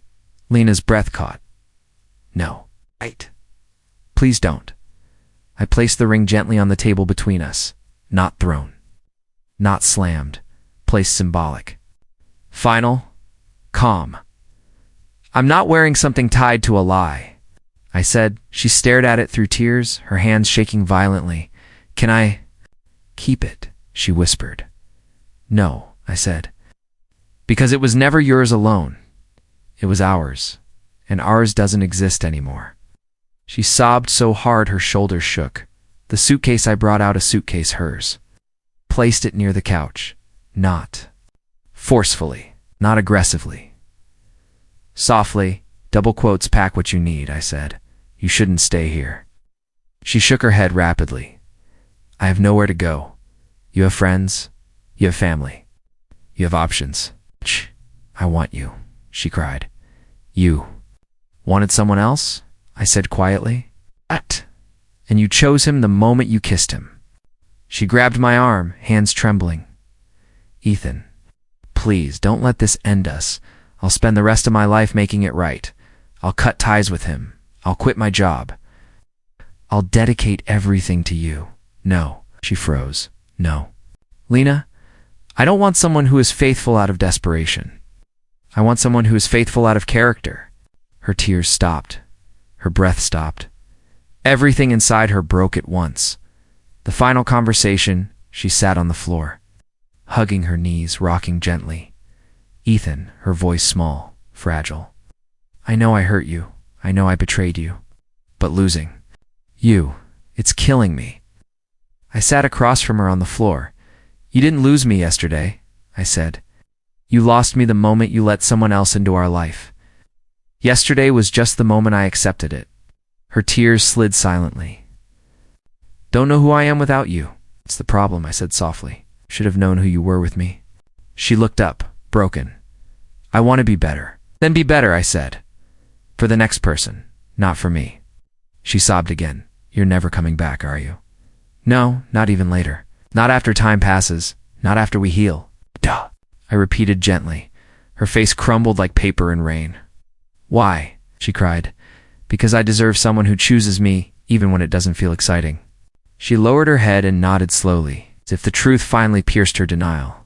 Lena's breath caught. No. Wait. Please don't. I placed the ring gently on the table between us. Not thrown. Not slammed. Placed symbolic. Final. Calm. I'm not wearing something tied to a lie, I said. She stared at it through tears, her hands shaking violently. Can I keep it? She whispered. No, I said. Because it was never yours alone. It was ours, and ours doesn't exist anymore. She sobbed so hard her shoulders shook. The suitcase. I brought out a suitcase, hers. Placed it near the couch. Not forcefully, not aggressively. Softly, double quotes, pack what you need, I said. You shouldn't stay here. She shook her head rapidly. I have nowhere to go. You have friends. You have family. You have options. I want you, she cried. You wanted someone else? I said quietly. What? And you chose him the moment you kissed him. She grabbed my arm, hands trembling. Ethan, please don't let this end us. I'll spend the rest of my life making it right. I'll cut ties with him. I'll quit my job. I'll dedicate everything to you. No, she froze. No. Lena, I don't want someone who is faithful out of desperation. I want someone who is faithful out of character. Her tears stopped. Her breath stopped. Everything inside her broke at once. The final conversation, she sat on the floor, hugging her knees, rocking gently. Ethan, her voice small, fragile. I know I hurt you. I know I betrayed you. But losing you, it's killing me. I sat across from her on the floor. You didn't lose me yesterday, I said. You lost me the moment you let someone else into our life. Yesterday was just the moment I accepted it. Her tears slid silently. Don't know who I am without you. It's the problem, I said softly. Should have known who you were with me. She looked up, broken. I want to be better. Then be better, I said. For the next person, not for me. She sobbed again. You're never coming back, are you? No, not even later. Not after time passes. Not after we heal. Duh, I repeated gently. Her face crumbled like paper in rain. Why? She cried. Because I deserve someone who chooses me, even when it doesn't feel exciting. She lowered her head and nodded slowly, as if the truth finally pierced her denial.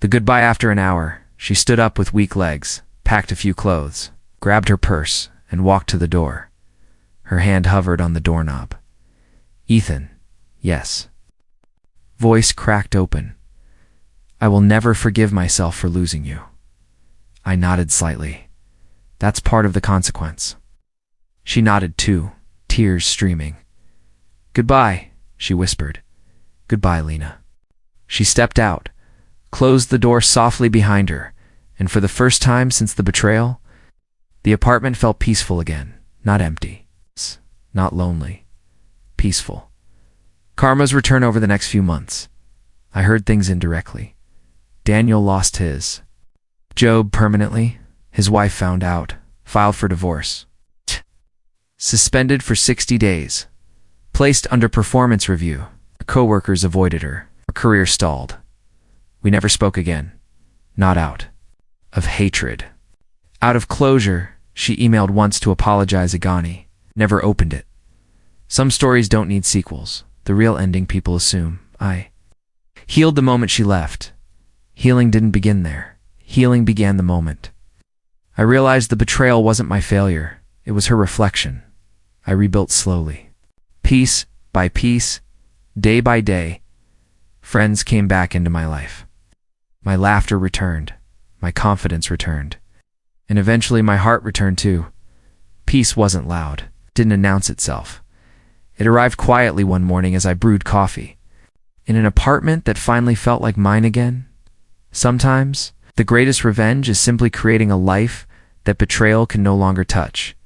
The goodbye after an hour, she stood up with weak legs, packed a few clothes, grabbed her purse, and walked to the door. Her hand hovered on the doorknob. Ethan, yes. Voice cracked open. I will never forgive myself for losing you. I nodded slightly. That's part of the consequence. She nodded too, tears streaming. Goodbye, she whispered. Goodbye, Lena. She stepped out, closed the door softly behind her, and for the first time since the betrayal, the apartment felt peaceful again, not empty, not lonely, peaceful. Karma's return over the next few months. I heard things indirectly. Daniel lost his. Job permanently. His wife found out, filed for divorce. Suspended for 60 days. Placed under performance review. Coworkers avoided her. Her career stalled. We never spoke again. Not out of hatred. Out of closure, she emailed once to apologize Agani. Never opened it. Some stories don't need sequels. The real ending people assume. I healed the moment she left. Healing didn't begin there. Healing began the moment. I realized the betrayal wasn't my failure. It was her reflection. I rebuilt slowly. Piece by piece, day by day, friends came back into my life. My laughter returned. My confidence returned. And eventually my heart returned too. Peace wasn't loud. Didn't announce itself. It arrived quietly one morning as I brewed coffee. In an apartment that finally felt like mine again. Sometimes, the greatest revenge is simply creating a life that betrayal can no longer touch.